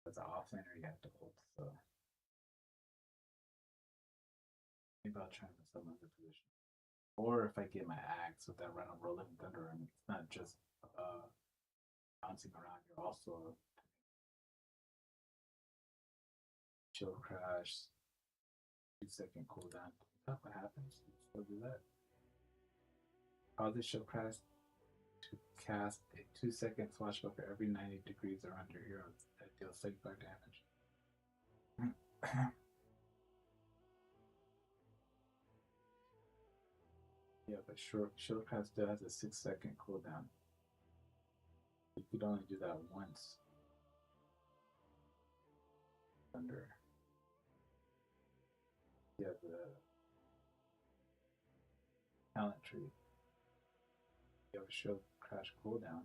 As an offlaner, you have to ult, so maybe I'll try with some other position. Or if I get my axe with that run of Rolling Thunder, I mean, it's not just bouncing around, you're also Chill Crash, 2-second cooldown. That's what happens. You still do that. Cause the Chill Crash to cast a 2-second swashbuckler every 90 degrees around your hero that deals 75 damage. Yeah, but Shield Crash still has a 6-second cooldown. You could only do that once. Under. You have the talent tree. You have a Shield Crash cooldown.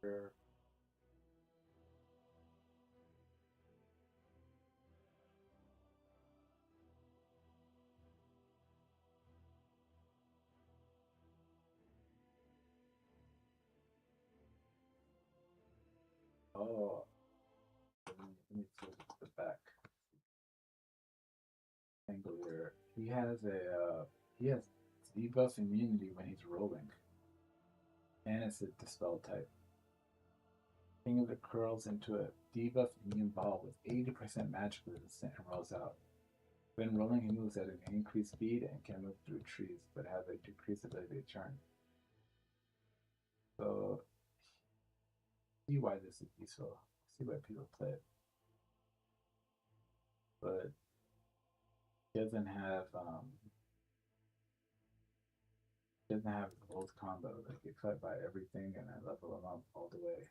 Your Oh, let me flip it to the back. Angler. He has debuff immunity when he's rolling, and it's a dispel type. Angler curls into a debuff immune ball with 80% magic resistance and rolls out. When rolling, he moves at an increased speed and can move through trees, but has a decreased ability to turn. So, see why this is useful. See why people play it, but he doesn't have the old combo. Like you cut by everything, and I level him up all the way.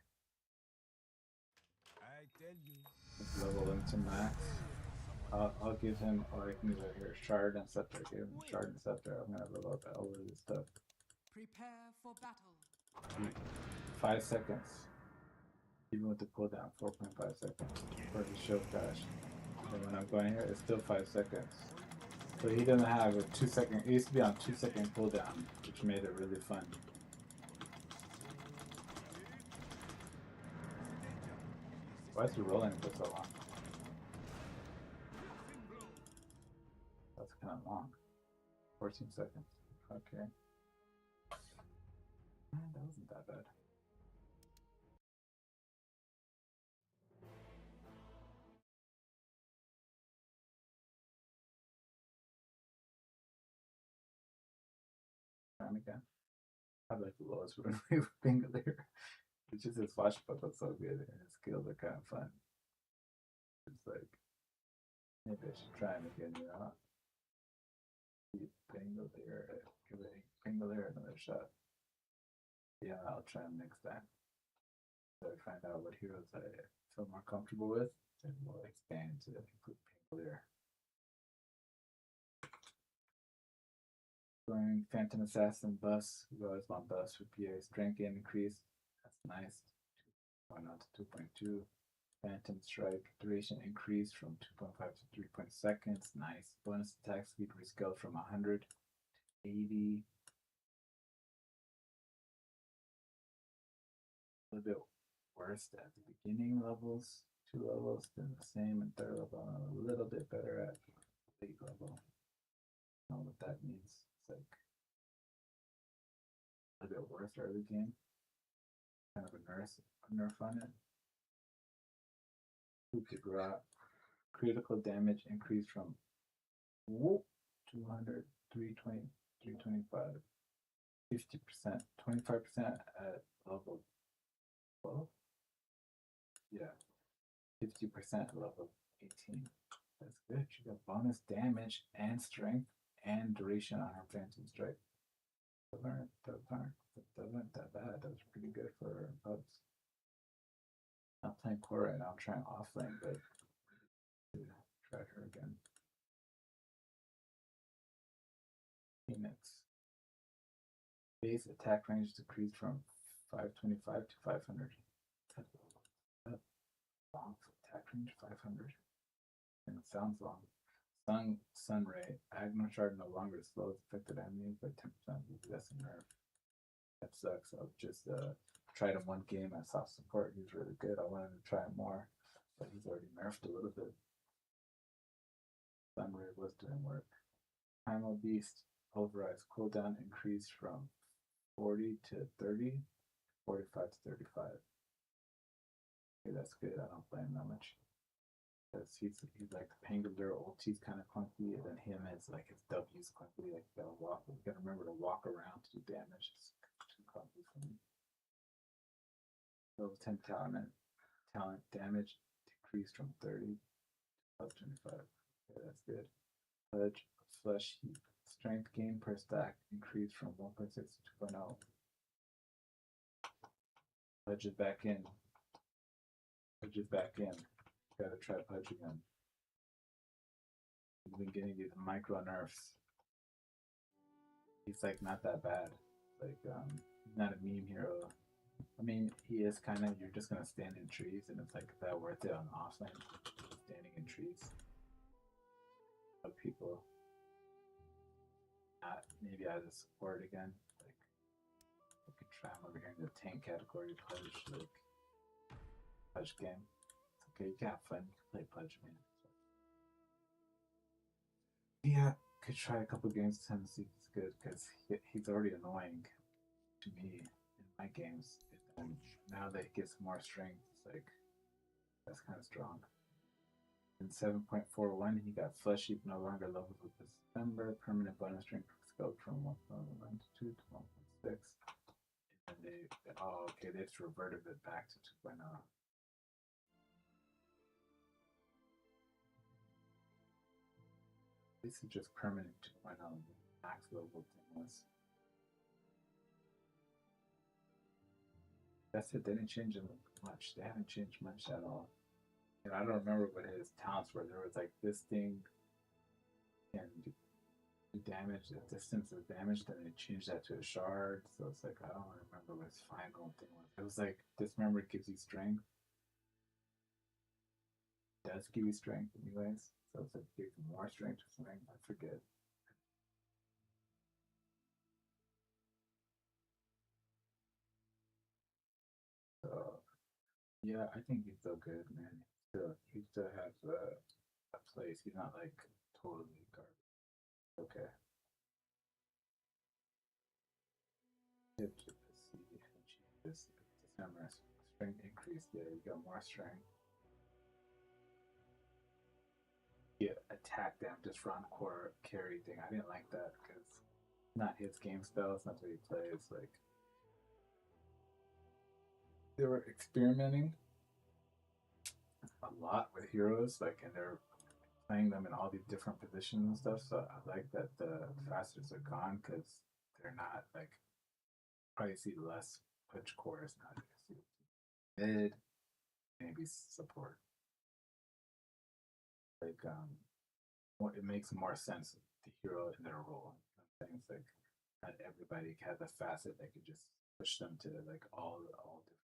I tell you. Let's level him to max. I'll give him. Oh, I can do it here. Shard and scepter. Give him shard and scepter. I'm gonna level up all of this stuff. Prepare for battle. 5 seconds. Even with the cooldown, 4.5 seconds for the shield dash. And when I'm going here, it's still 5 seconds. So he doesn't have a 2 second. It used to be on 2 second cooldown, which made it really fun. Why is he rolling for so long? That's kind of long. 14 seconds. Okay. That wasn't that bad. Time again. I like the lowest one with Pingalier. It's just his flash looks so good and his skills are kind of fun. It's like, maybe I should try him again, you know? Pingalier. Give Pingalier another shot. Yeah, I'll try him next time. So I find out what heroes I feel more comfortable with, and we'll expand to include Pingalier. Going Phantom Assassin bus. We always want bus for PA strength gain increase. That's nice. Going on to 2.2. Phantom Strike duration increase from 2.5 to 3 seconds. Nice. Bonus attack speed rescaled from 100 to 80. A little bit worse at the beginning levels. 2 levels, then the same in 3rd level, and a little bit better at 8th level. I don't know what that means. It's like a bit worse early game. Kind of a nerf on it. Critical damage increased from 200, 320, 325, 50%, 25% at level 12. Yeah, 50% at level 18. That's good. She got bonus damage and strength and duration on her Phantom Strike. That wasn't that bad. That was pretty good for pubs. I'm playing core right now. I'm trying offlane, but try her again. Phoenix. Base attack range decreased from 525 to 500. Long attack range 500. And it sounds long. Sunray. Agno Shard no longer slows affected enemies by 10% less than nerf. That sucks. I'll just tried him one game at soft support. He's really good. I wanted to try him more, but he's already nerfed a little bit. Sunray was doing work. Primal Beast Pulverize cooldown increased from 40 to 30, 45 to 35. Okay, that's good. I don't play him that much. Because he's like the Pangolier ulti's kind of clunky, and then him is like his W's clunky. Like you gotta walk, you gotta remember to walk around to do damage. It's too clunky for me. Level 10 talent damage decreased from 30 to 25. Okay, that's good. Pudge Flesh Heap. Strength gain per stack increased from 1.6 to 2.0. Pudge it back in. Pudge it back in. Gotta try Pudge again. I've been getting these micro nerfs. He's like not that bad. Like not a meme hero. I mean, he is kind of. You're just gonna stand in trees, and it's like that worth it on offlane. Standing in trees. But people. Maybe as a support again. Like, I could try him over here in the tank category. Pudge like. Pudge game. It's okay, you can have fun. You can play Pudge, man. Yeah, could try a couple games with him, see if it's good, because he's already annoying to me in my games. And now that he gets more strength, it's like, that's kind of strong. In 7.41, he got fleshy, no longer levels with December. Permanent bonus strength scope from 1.1 to 2 to 1.6. And they, oh, okay, they just reverted it back to 2.0. This is just permanent 2.0. Max level thing was. That's it. They didn't change much. They haven't changed much at all. And I don't remember what his talents were. There was like this thing can do damage, the distance of damage, then they changed that to a shard. So it's like I don't remember what his final thing was. It was like dismember gives you strength. It does give you strength anyways. So it's like gives you more strength or something. I forget. So yeah, I think he's still good, man. He still has a place. He's not like totally garbage. Okay. Let's see. This December strength increase. Yeah, you got more strength. Yeah, attack them, just run core carry thing. I didn't like that because not his game style. It's not what he plays. Like they were experimenting a lot with heroes, like, and they're playing them in all these different positions and stuff. So I like that the fasters are gone because they're not like probably see less punch cores now. You see mid, maybe support. Like it makes more sense the hero in their role. Things like not everybody has a facet that could just push them to like all different.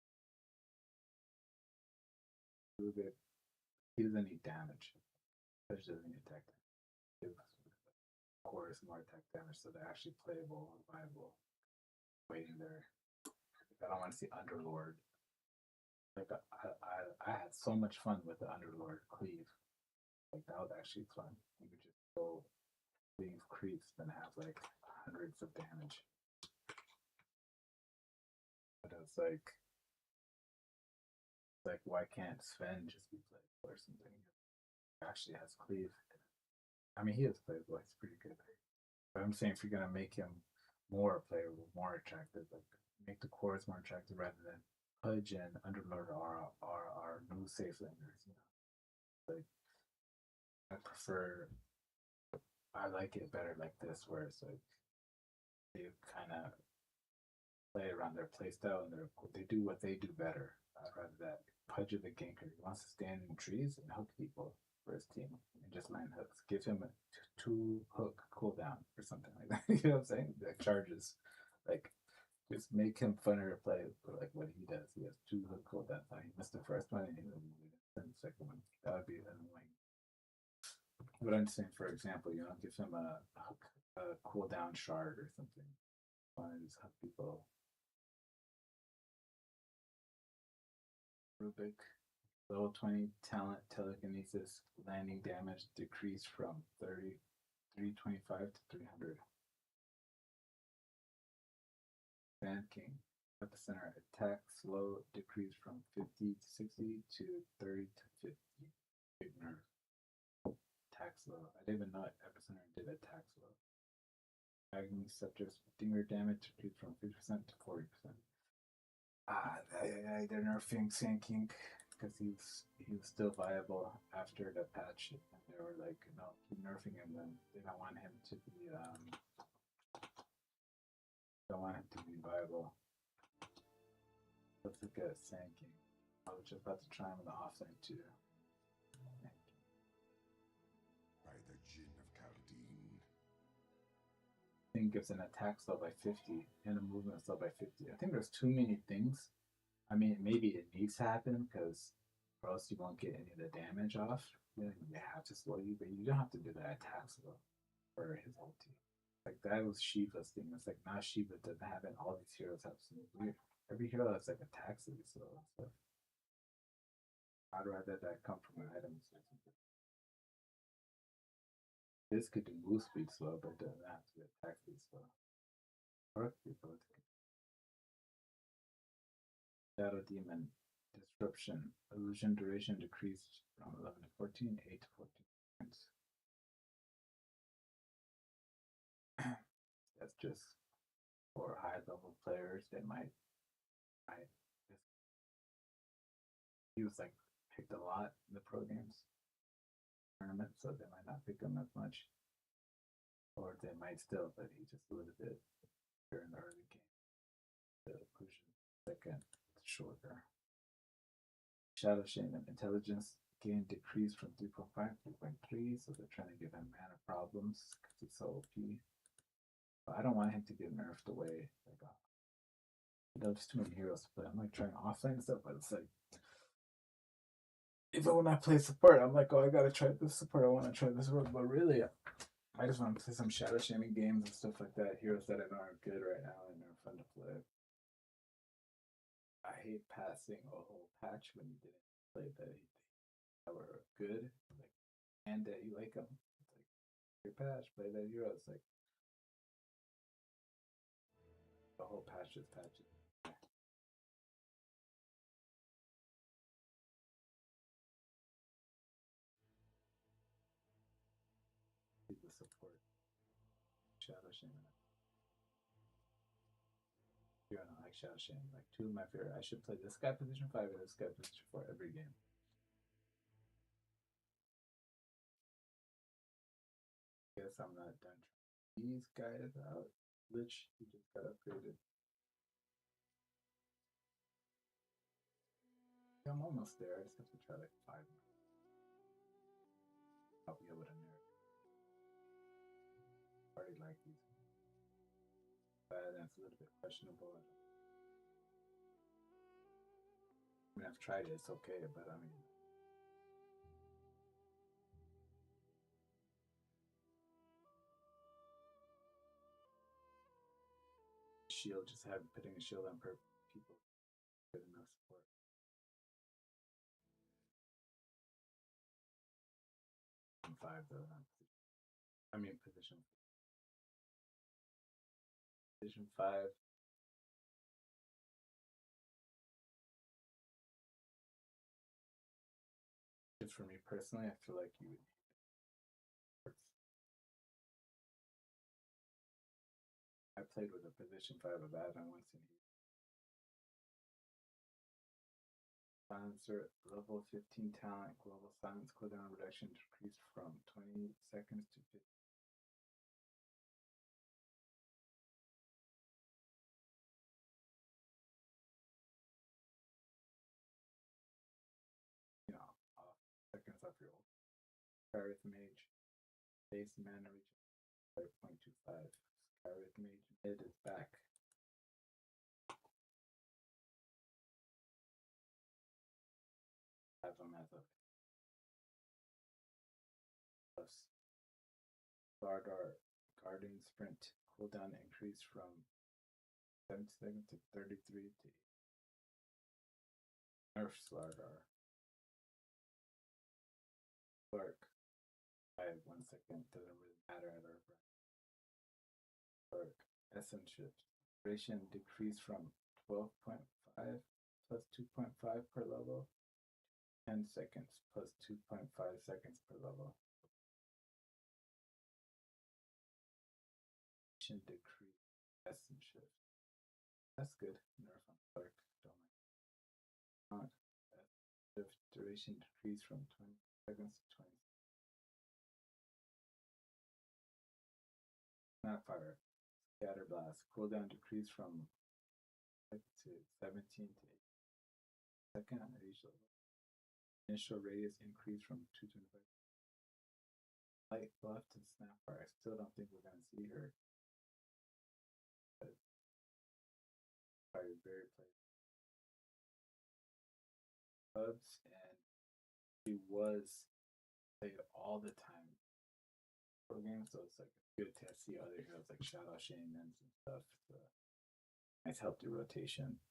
He doesn't need damage. Push doesn't need attack damage. Give cores more attack damage so they're actually playable and viable. Waiting there. I don't want to see Underlord. Like I had so much fun with the Underlord cleave. Like that was actually fun. You could just go leave creeps and have like hundreds of damage. But it's like why can't Sven just be playable or something? He actually has cleave. I mean, he is playable. He's pretty good. But I'm saying if you're gonna make him more playable, more attractive, like make the cores more attractive rather than Pudge and Underlord are new safe landers. You know, like I prefer. I like it better like this, where it's like they kind of play around their playstyle and they do what they do better. Rather that Pudge of the ganker. He wants to stand in trees and hook people for his team and just land hooks. Give him a two hook cooldown or something like that. You know what I'm saying? Like charges. Like just make him funner to play for like what he does. He has two hook cooldowns. He missed the first one and he the second one. That would be annoying. But I'm saying, for example, you know, give him a cooldown shard or something. Why just have people Rubik level 20 talent telekinesis landing damage decreased from 325 to 300. Sand King epicenter attack slow decreased from 50 to 60 to 30 to 50. Big nerf. Attack slow. I didn't even know epicenter did attack slow. Agony Scepter's stinger damage decreased from 50% to 40%. They're nerfing Sand King because he was still viable after the patch, and they were like, no, keep nerfing him. Then they don't want him to be don't want him to be viable. Let's look at Sand King. I was just about to try him in the offlane too. By the Jinn of Khaldin. Thing gives an attack slow by 50 and a movement slow by 50. I think there's too many things. I mean, maybe it needs to happen because or else you won't get any of the damage off. You have to slow you, but you don't have to do that attack slow for his ulti. Like that was Shiva's thing. It's like now Shiva doesn't have it. All these heroes have some weird. Every hero has like attacks slow and stuff. I'd rather that come from an item. This could do move speed slow, but it doesn't have to attack speed slow. Or people Shadow Demon Disruption. Illusion duration decreased from 11 to 14, 8 to 14 points. That's just for high level players that might he was like picked a lot in the pro games tournament, so they might not pick him as much. Or they might still, but he just a little bit during the early game. The push second shorter. Shadow Shaman intelligence gain decreased from 3.5 to 3.3, so they're trying to give him mana problems because he's so OP. But I don't want him to get nerfed away. Like, there's too many heroes to play. I'm like trying offlane stuff, but it's like even when I play support, I'm like, oh, I gotta try this support. I want to try this one, but really, I just want to play some shadow shaming games and stuff like that. Heroes that I know are good right now and are fun to play. I hate passing a whole patch when you didn't play that were good, like, and that you like them. It's like your patch, play that hero. It's like the whole patch is patches. The support shadow shaming. You don't like shadow shaming. Like two of my favorite. I should play this guy position 5 and this guy position 4 every game. Guess I'm not done trying these guys out. Lich, he just got upgraded. Yeah, I'm almost there. I just have to try like 5 more. I'll be able to nerf. Already like these. But that's a little bit questionable. I mean, I've tried it. It's okay, but I mean, shield, just having putting a shield on per people, good enough support. I'm 5 though. I mean, position 5. Just for me personally, I feel like you would. I played with a position 5 of Adam once and he silencer level 15 talent global silence cooldown reduction decreased from 20 seconds to 50. You know, seconds off your ult. Skyriff Mage base mana reach 5.25. Skyriff Mage mid is back. Have them as a plus. Slardar Guardian Sprint cooldown increased from 7 seconds to 33 to nerf Slardar. Clark, I have 1 second, doesn't really matter at our brand. Clark, Essence Shift. Duration decreased from 12.5 plus 2.5 per level, 10 seconds plus 2.5 seconds per level. Duration decrease, Essence Shift. That's good. Nerf on Clark, don't like. Shift duration decreased from 20 seconds to 20. Snapfire, Scatter Blast, cooldown decreased from to 17 to 8 second at each level. Initial radius increased from 225. Light buff to Snapfire. I still don't think we're gonna see her. But probably very played. Hubs and she was played all the time pro games, so it's like good to see other heroes like Shadow Shamans and stuff. So nice healthy rotation.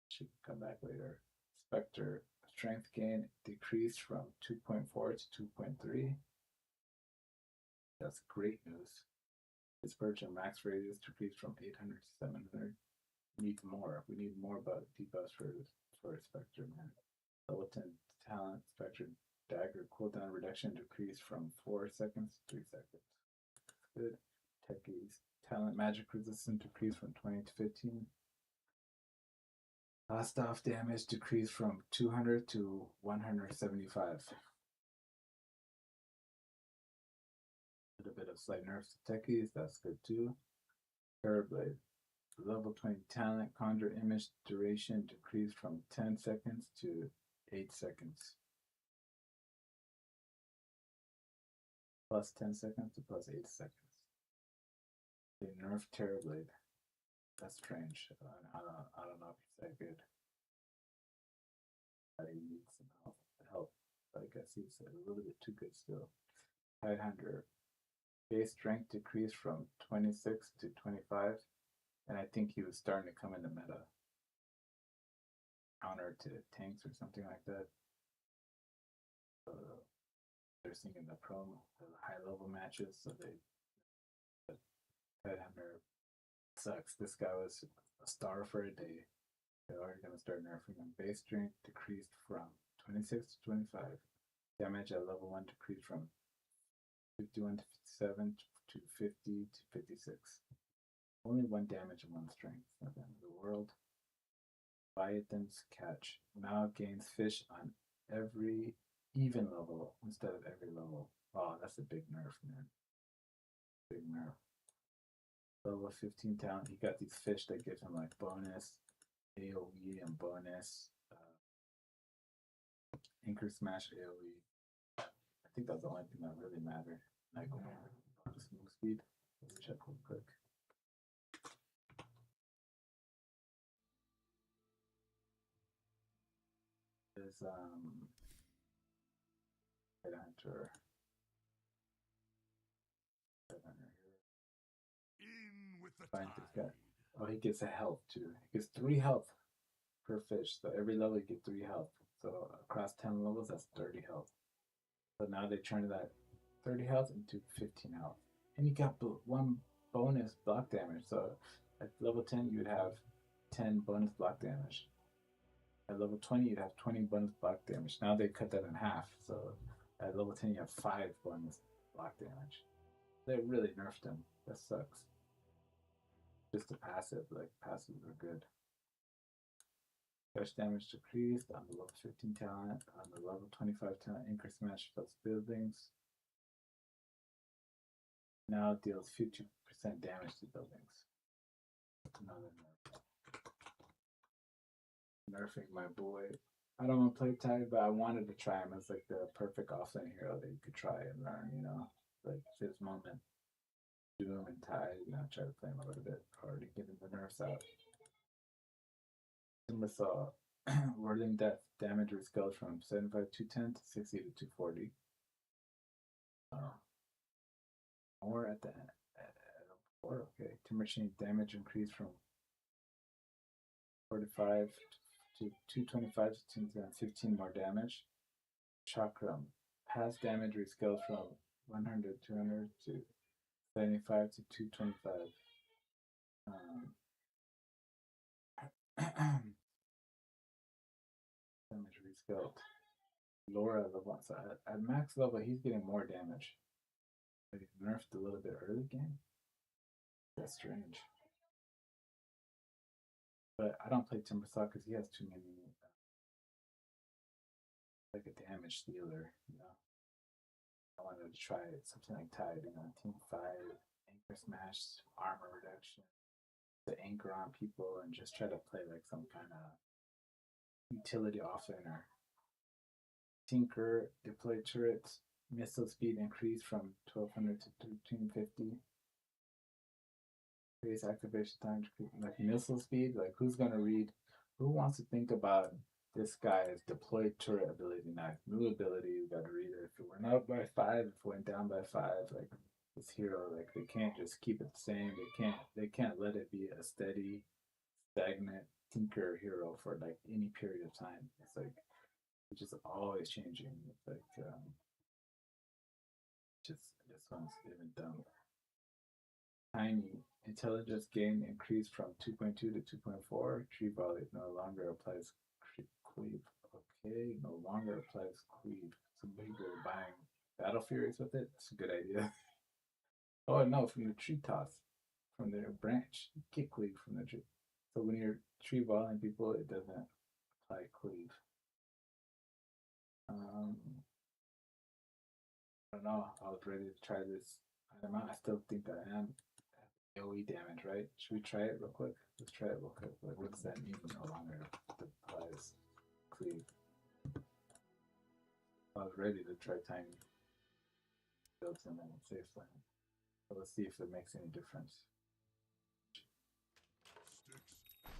Should come back later. Spectre Strength gain decreased from 2.4 to 2.3. That's great news. Dispersion max radius decreased from 800 to 700. We need more. We need more debuffs for Spectre, man. Level 10 talent Spectre dagger cooldown reduction decreased from 4 seconds to 3 seconds. Good. Techies talent magic resistance decreased from 20 to 15. Blast off damage decreased from 200 to 175. A little bit of slight nerfs to techies, that's good too. Terrorblade. Level 20 talent conjure image duration decreased from 10 seconds to 8 seconds. Plus 10 seconds to plus 8 seconds. They nerfed Terrorblade. That's strange. I don't know if it's that good. I need some help. I guess he's a little bit too good still. Tidehunter. Base strength decreased from 26 to 25. And I think he was starting to come in the meta. Counter to tanks or something like that. They're seeing the high level matches, so Headhunter sucks. This guy was a star for a day. They're already gonna start nerfing him. Base strength decreased from 26 to 25. Damage at level 1 decreased from 51 to 57 to 50 to 56. Only 1 damage and 1 strength. Not the end of the world. Leviathan's catch now gains fish on every even level instead of every level. Oh, that's a big nerf, man. Big nerf. Level 15 talent, he got these fish that give him like bonus AoE and bonus Anchor Smash AoE. I think that's the only thing that really mattered. Like bonus move speed. Let's check real quick. Is Headhunter. In with the Find tide. this guy. Oh, he gets a health too. He gets 3 health per fish. So every level you get 3 health. So across 10 levels, that's 30 health. So now they turned that 30 health into 15 health. And you got 1 bonus block damage. So at level 10, you'd have 10 bonus block damage. At level 20, you'd have 20 bonus block damage. Now they cut that in half. So at level 10, you have 5 bonus block damage. They really nerfed him. That sucks. Just a passive, like passives are good. Dash damage decreased on the level 15 talent, on the level 25 talent, Anchor Smash plus buildings. Now deals 50% damage to buildings. Another nerf. Nerfing my boy. I don't want to play Tide, but I wanted to try him as like the perfect offlane hero that you could try and learn, you know? Like his moment. Doom and Tide, you know, try to play him a little bit. Already getting the nerfs out. Timbersaw. Whirling Death. Damage rescaled from 75 to 210 to 60 to 240. More at the or okay. Timber Chain damage increased from 45 to 225 to 215 more damage. Chakram. Past damage rescaled from 100, 200 to 75 to 225. Damage rescaled. Laura level 1. So at max level, he's getting more damage. But he's nerfed a little bit early game. That's strange. But I don't play Timbersaw because he has too many. Like a damage stealer, you know. I wanted to try something like Tide, you know, Team 5, Anchor Smash, armor reduction, the anchor on people, and just try to play like some kind of utility offlaner. Tinker, deploy turrets, missile speed increased from 1200 to 1350. Base activation time, like missile speed, like who's gonna read? Who wants to think about this guy's deployed turret ability? Now, new ability, you gotta read it. If it went up by 5, if it went down by 5, like this hero, like they can't just keep it the same. They can't let it be a steady, stagnant tinker hero for like any period of time. It's like which is always changing. It's like just this one's even dumb. Tiny intelligence gain increased from 2.2 to 2.4. Tree volley no longer applies cleave. Okay, no longer applies cleave. So maybe we're buying battle furies with it. That's a good idea. Oh no, from the tree toss, from their branch, kick cleave from the tree. So when you're tree volleying people, it doesn't apply cleave. I don't know. I was ready to try this item out. I still think I am. AoE damage, right? Should we try it real quick? Let's try it real quick. Like, what does that mean? No longer applies cleave. I was ready to try tiny builds and then safe plan. So let's see if it makes any difference.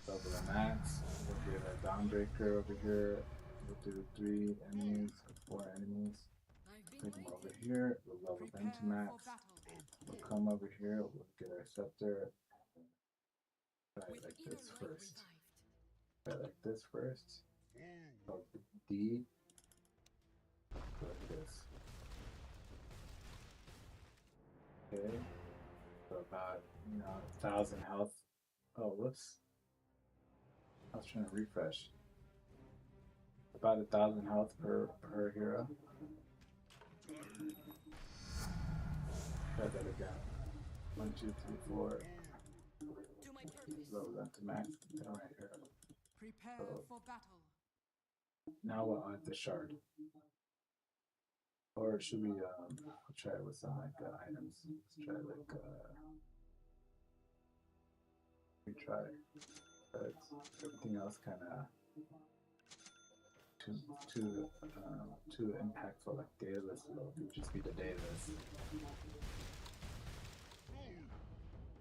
Double the max. We'll get a Dawnbreaker over here. We'll do 3 enemies, 4 enemies. Bring them over here. We'll level them to max. We'll come over here. We'll get our scepter. Try it like this first. Try it like this first. So D. Like this. Okay. So about 1,000 health. Oh, whoops. I was trying to refresh. About 1,000 health per hero. Try that again. 1, 2, 3, 4. Level that to max. Down right here. Prepare for battle. Now we'll add the shard. Or should we try it with some like items? Let's try like we try everything else kind of too impactful, like dataless load would just be the dataless.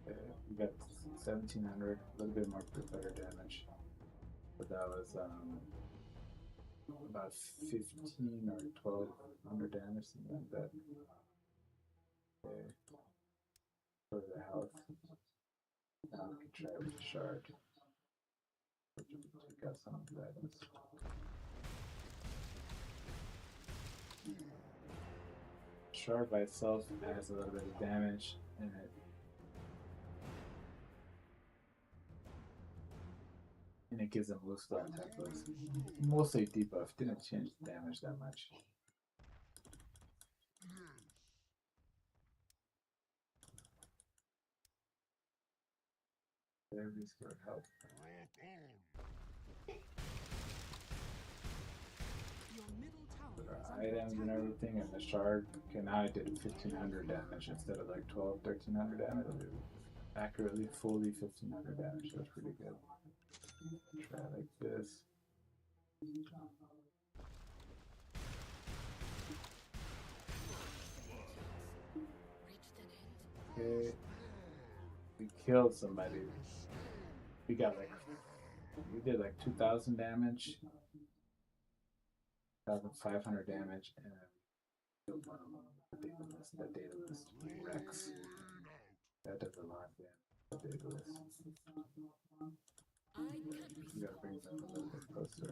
Okay, we got 1,700, a little bit more better damage, but that was about 15 or 1,200 damage, something like that. Okay, for the health. Now we can try with the shard. Take out some of the items. Shard by itself adds a little bit of damage in it. And it gives them boost on attack boost. Mostly debuff, didn't change the damage that much. Every skill help. Put our items and everything, and the shard. Okay, now I did 1,500 damage instead of like 1,300 damage. I'll do accurately, fully 1,500 damage. That's pretty good. Try like this. Okay, we killed somebody. We did like 2,000 damage, 1,500 damage, and killed one of them. The dataless Rex. That does a lot of damage. The dataless. We gotta bring them a little bit closer.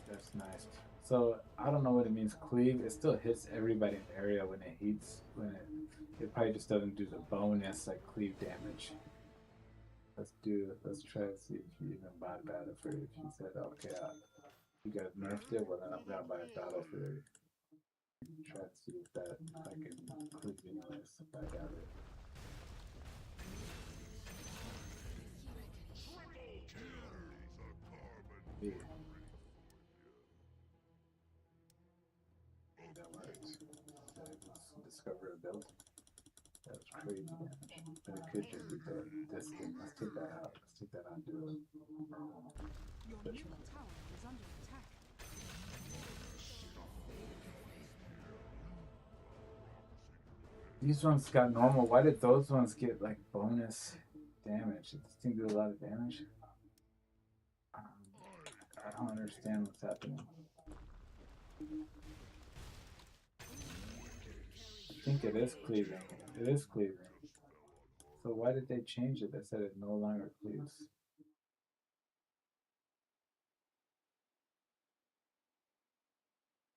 That's nice. So I don't know what it means cleave. It still hits everybody in the area when it heats. It probably just doesn't do the bonus like cleave damage. Let's try to see if you even buy battle fury. If you said okay, you guys nerfed it, well then I'm gonna buy a battle fury. Try to see if I can cleave anyways. If I got it. Yeah. That works. Discover a build. That's crazy damage. But it could just be this thing. Let's take that out. Let's take that out and do it. Your middle tower is under attack. These ones got normal. Why did those ones get like bonus damage? Did this thing do a lot of damage? I don't understand what's happening. I think it is cleaving. It is cleaving. So why did they change it? They said it no longer cleaves.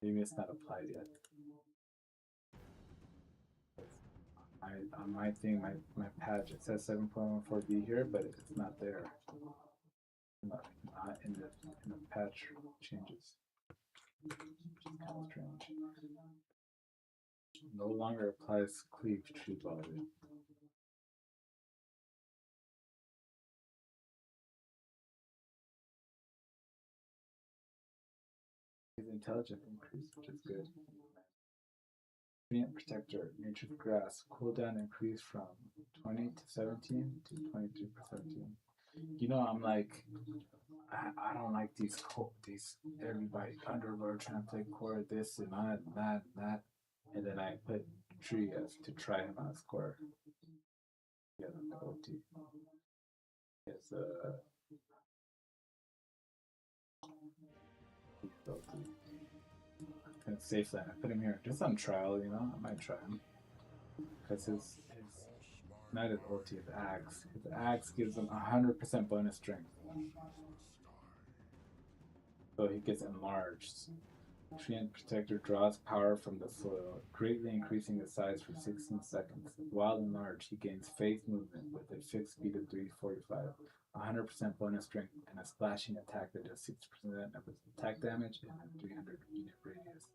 Maybe it's not applied yet. On my thing, my patch, it says 7.14b here, but it's not there. Not in the patch changes. Which is kind of strange. No longer applies cleave tree body. His intelligence increased, which is good. Treant Protector, Nature's Grass, cooldown increased from 20 to 17 to 23 per 17. You know, I'm like, I don't like these everybody Underlord trying to play core this and that, and then I put Tree as to try him as core. Yeah, the OT. It's kind of safe lane. I put him here just on trial, you know. I might try him because his not his ulti, his axe. His axe gives him 100% bonus strength, so he gets enlarged. Treant Protector draws power from the soil, greatly increasing its size for 16 seconds. While enlarged, he gains phase movement with a fixed speed of 345, 100% bonus strength, and a splashing attack that does 60% of its attack damage and a 300 unit radius.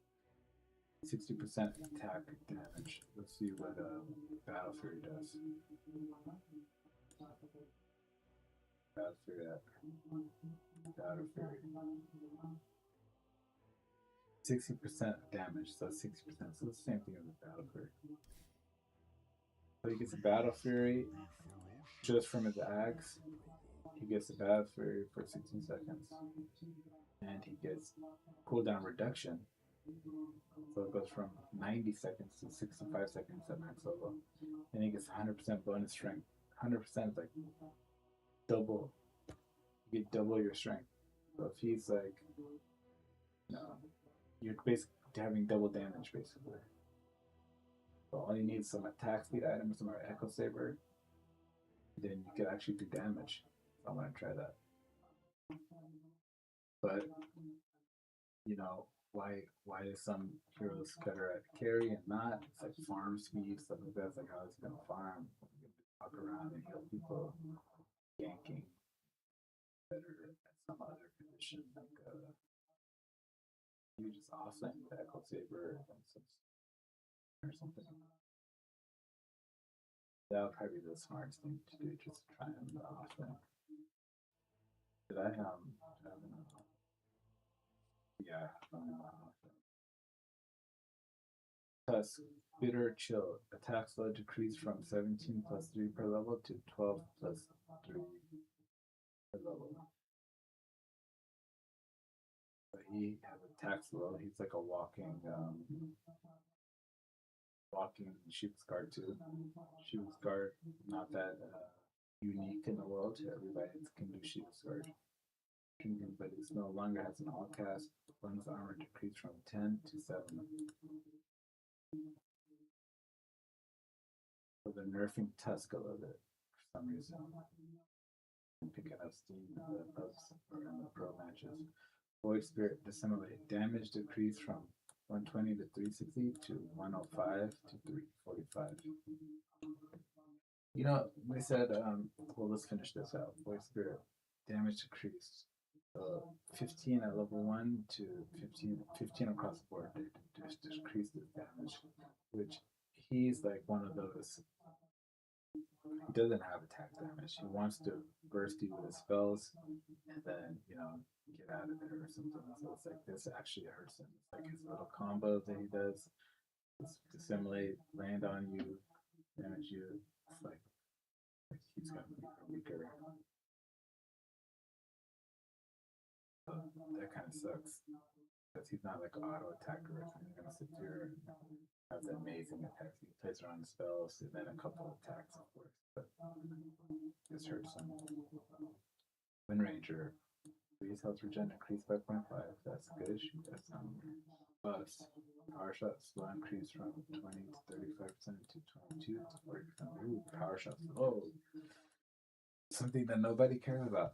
60% attack damage. Let's see what Battle Fury does. Battle Fury at Battle Fury. 60% damage, so 60%. So it's the same thing as a Battle Fury. So he gets a Battle Fury just from his axe. He gets a Battle Fury for 16 seconds. And he gets cooldown reduction. So it goes from 90 seconds to 65 seconds at max level. And he gets 100% bonus strength. 100% is like double. You get double your strength. So if he's like, you know, you're basically having double damage basically. So all you need is some attack speed items, some Echo Saber. Then you can actually do damage. So I want to try that. But you know, why is some heroes better at carry and not? It's like farm speed, stuff like that. It's like how is he gonna farm? Walk around and heal people, ganking better at some other condition, like you just offlane the Echo Saber and some or something. That would probably be the smartest thing to do, just try and offlane. Did I yeah, Tusk, Bitter Chill. Attack slow decreased from 17 plus 3 per level to 12 plus 3 per level. But he has attack slow. He's like a walking sheep's guard too. Sheep's guard, not that unique in the world. Everybody can do sheep's guard. But it no longer has an all cast. One's armor decreased from 10 to 7. So they're nerfing Tusk a little bit for some reason. I'm picking up steam in the pubs or in the pro matches. Void Spirit Dissimulate. Damage decreased from 120 to 360 to 105 to 345. You know, they said, well, let's finish this out. Void Spirit. Damage decreased. 15 at level 1 to 15 across the board. They just decreased his damage, which he's like one of those. He doesn't have attack damage. He wants to burst you with his spells and then, you know, get out of there or something. So it's like this actually hurts him. It's like his little combos that he does. Dissimulate, land on you, damage you. It's like he's got weaker. That kind of sucks because he's not like an auto attacker. He's gonna sit here and have the amazing attacks. He plays around the spells and then a couple of attacks, of course. But this hurts him. Wind Ranger. Please health regen increased by 0.5. That's good. Shoot, that's Plus, power shots slow increase from 20 to 35% to 22 to 40%. Ooh, power shots low. Something that nobody cares about.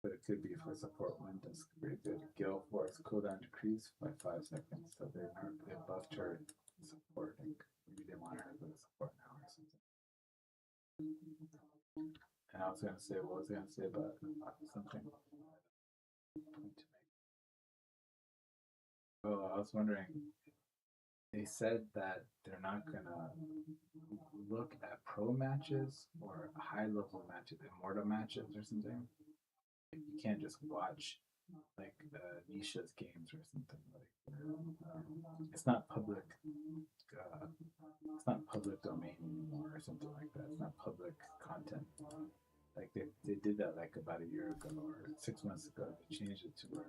But it could be for support when does pretty good. Gale Force cooldown decrease by 5 seconds. So they buffed her support. And maybe they want her to go to support now or something. And I was gonna say, what was I gonna say about something? Oh, I was wondering. They said that they're not gonna look at pro matches or high level matches, immortal matches or something. You can't just watch like Nisha's games or something like. It's not public. It's not public domain anymore or something like that. It's not public content. Like they did that like about a year ago or 6 months ago. They changed it to where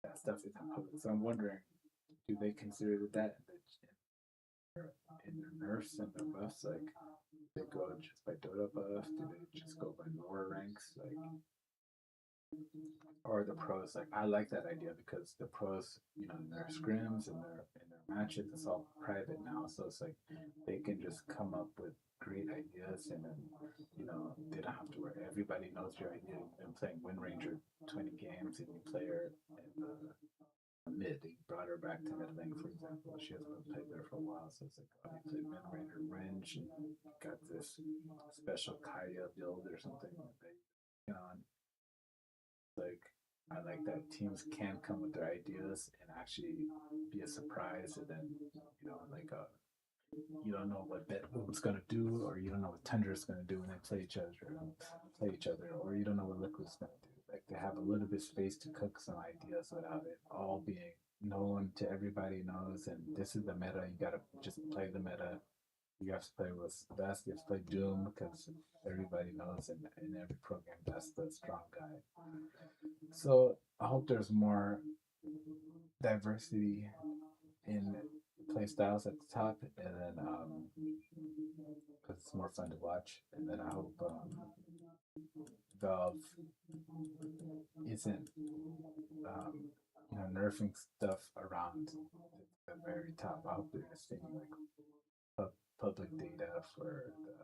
that stuff isn't public. So I'm wondering, do they consider that in their nerfs and the buffs? Like, they go just by Dota buff? Do they just go by lower ranks? Like, or the pros? Like, I like that idea because the pros, in their scrims and their matches, it's all private now. So it's like they can just come up with great ideas, and then they don't have to worry. Everybody knows your idea. You've been playing Wind Ranger 20 games, and you play her in the mid. They brought her back to mid lane, for example. She hasn't been played there for a while, so it's like, oh, you played Wind Ranger Range, and you got this special Kaya build or something like that. Like, I like that teams can come with their ideas and actually be a surprise, and then like you don't know what Bedboom's gonna do, or you don't know what Tundra's gonna do when they play each other, or you don't know what Liquid's gonna do. Like, they have a little bit of space to cook some ideas without it all being known to everybody knows. And this is the meta. You gotta just play the meta. You have to play what's the best. You have to play Doom because everybody knows in every program that's the strong guy. So I hope there's more diversity in play styles at the top, and then because it's more fun to watch. And then I hope Valve isn't nerfing stuff around the very top. I hope they're just taking like public data for the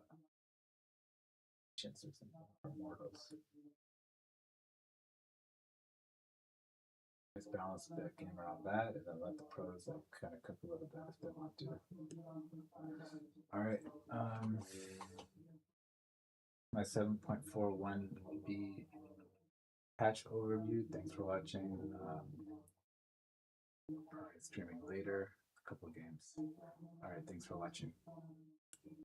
agents or something, or mortals. Just balance the game around that, and then let the pros like kind of cook a little bit if they want to. All right. My 7.41 will be patch overview. Thanks for watching. Probably streaming later, a couple of games. All right, thanks for watching.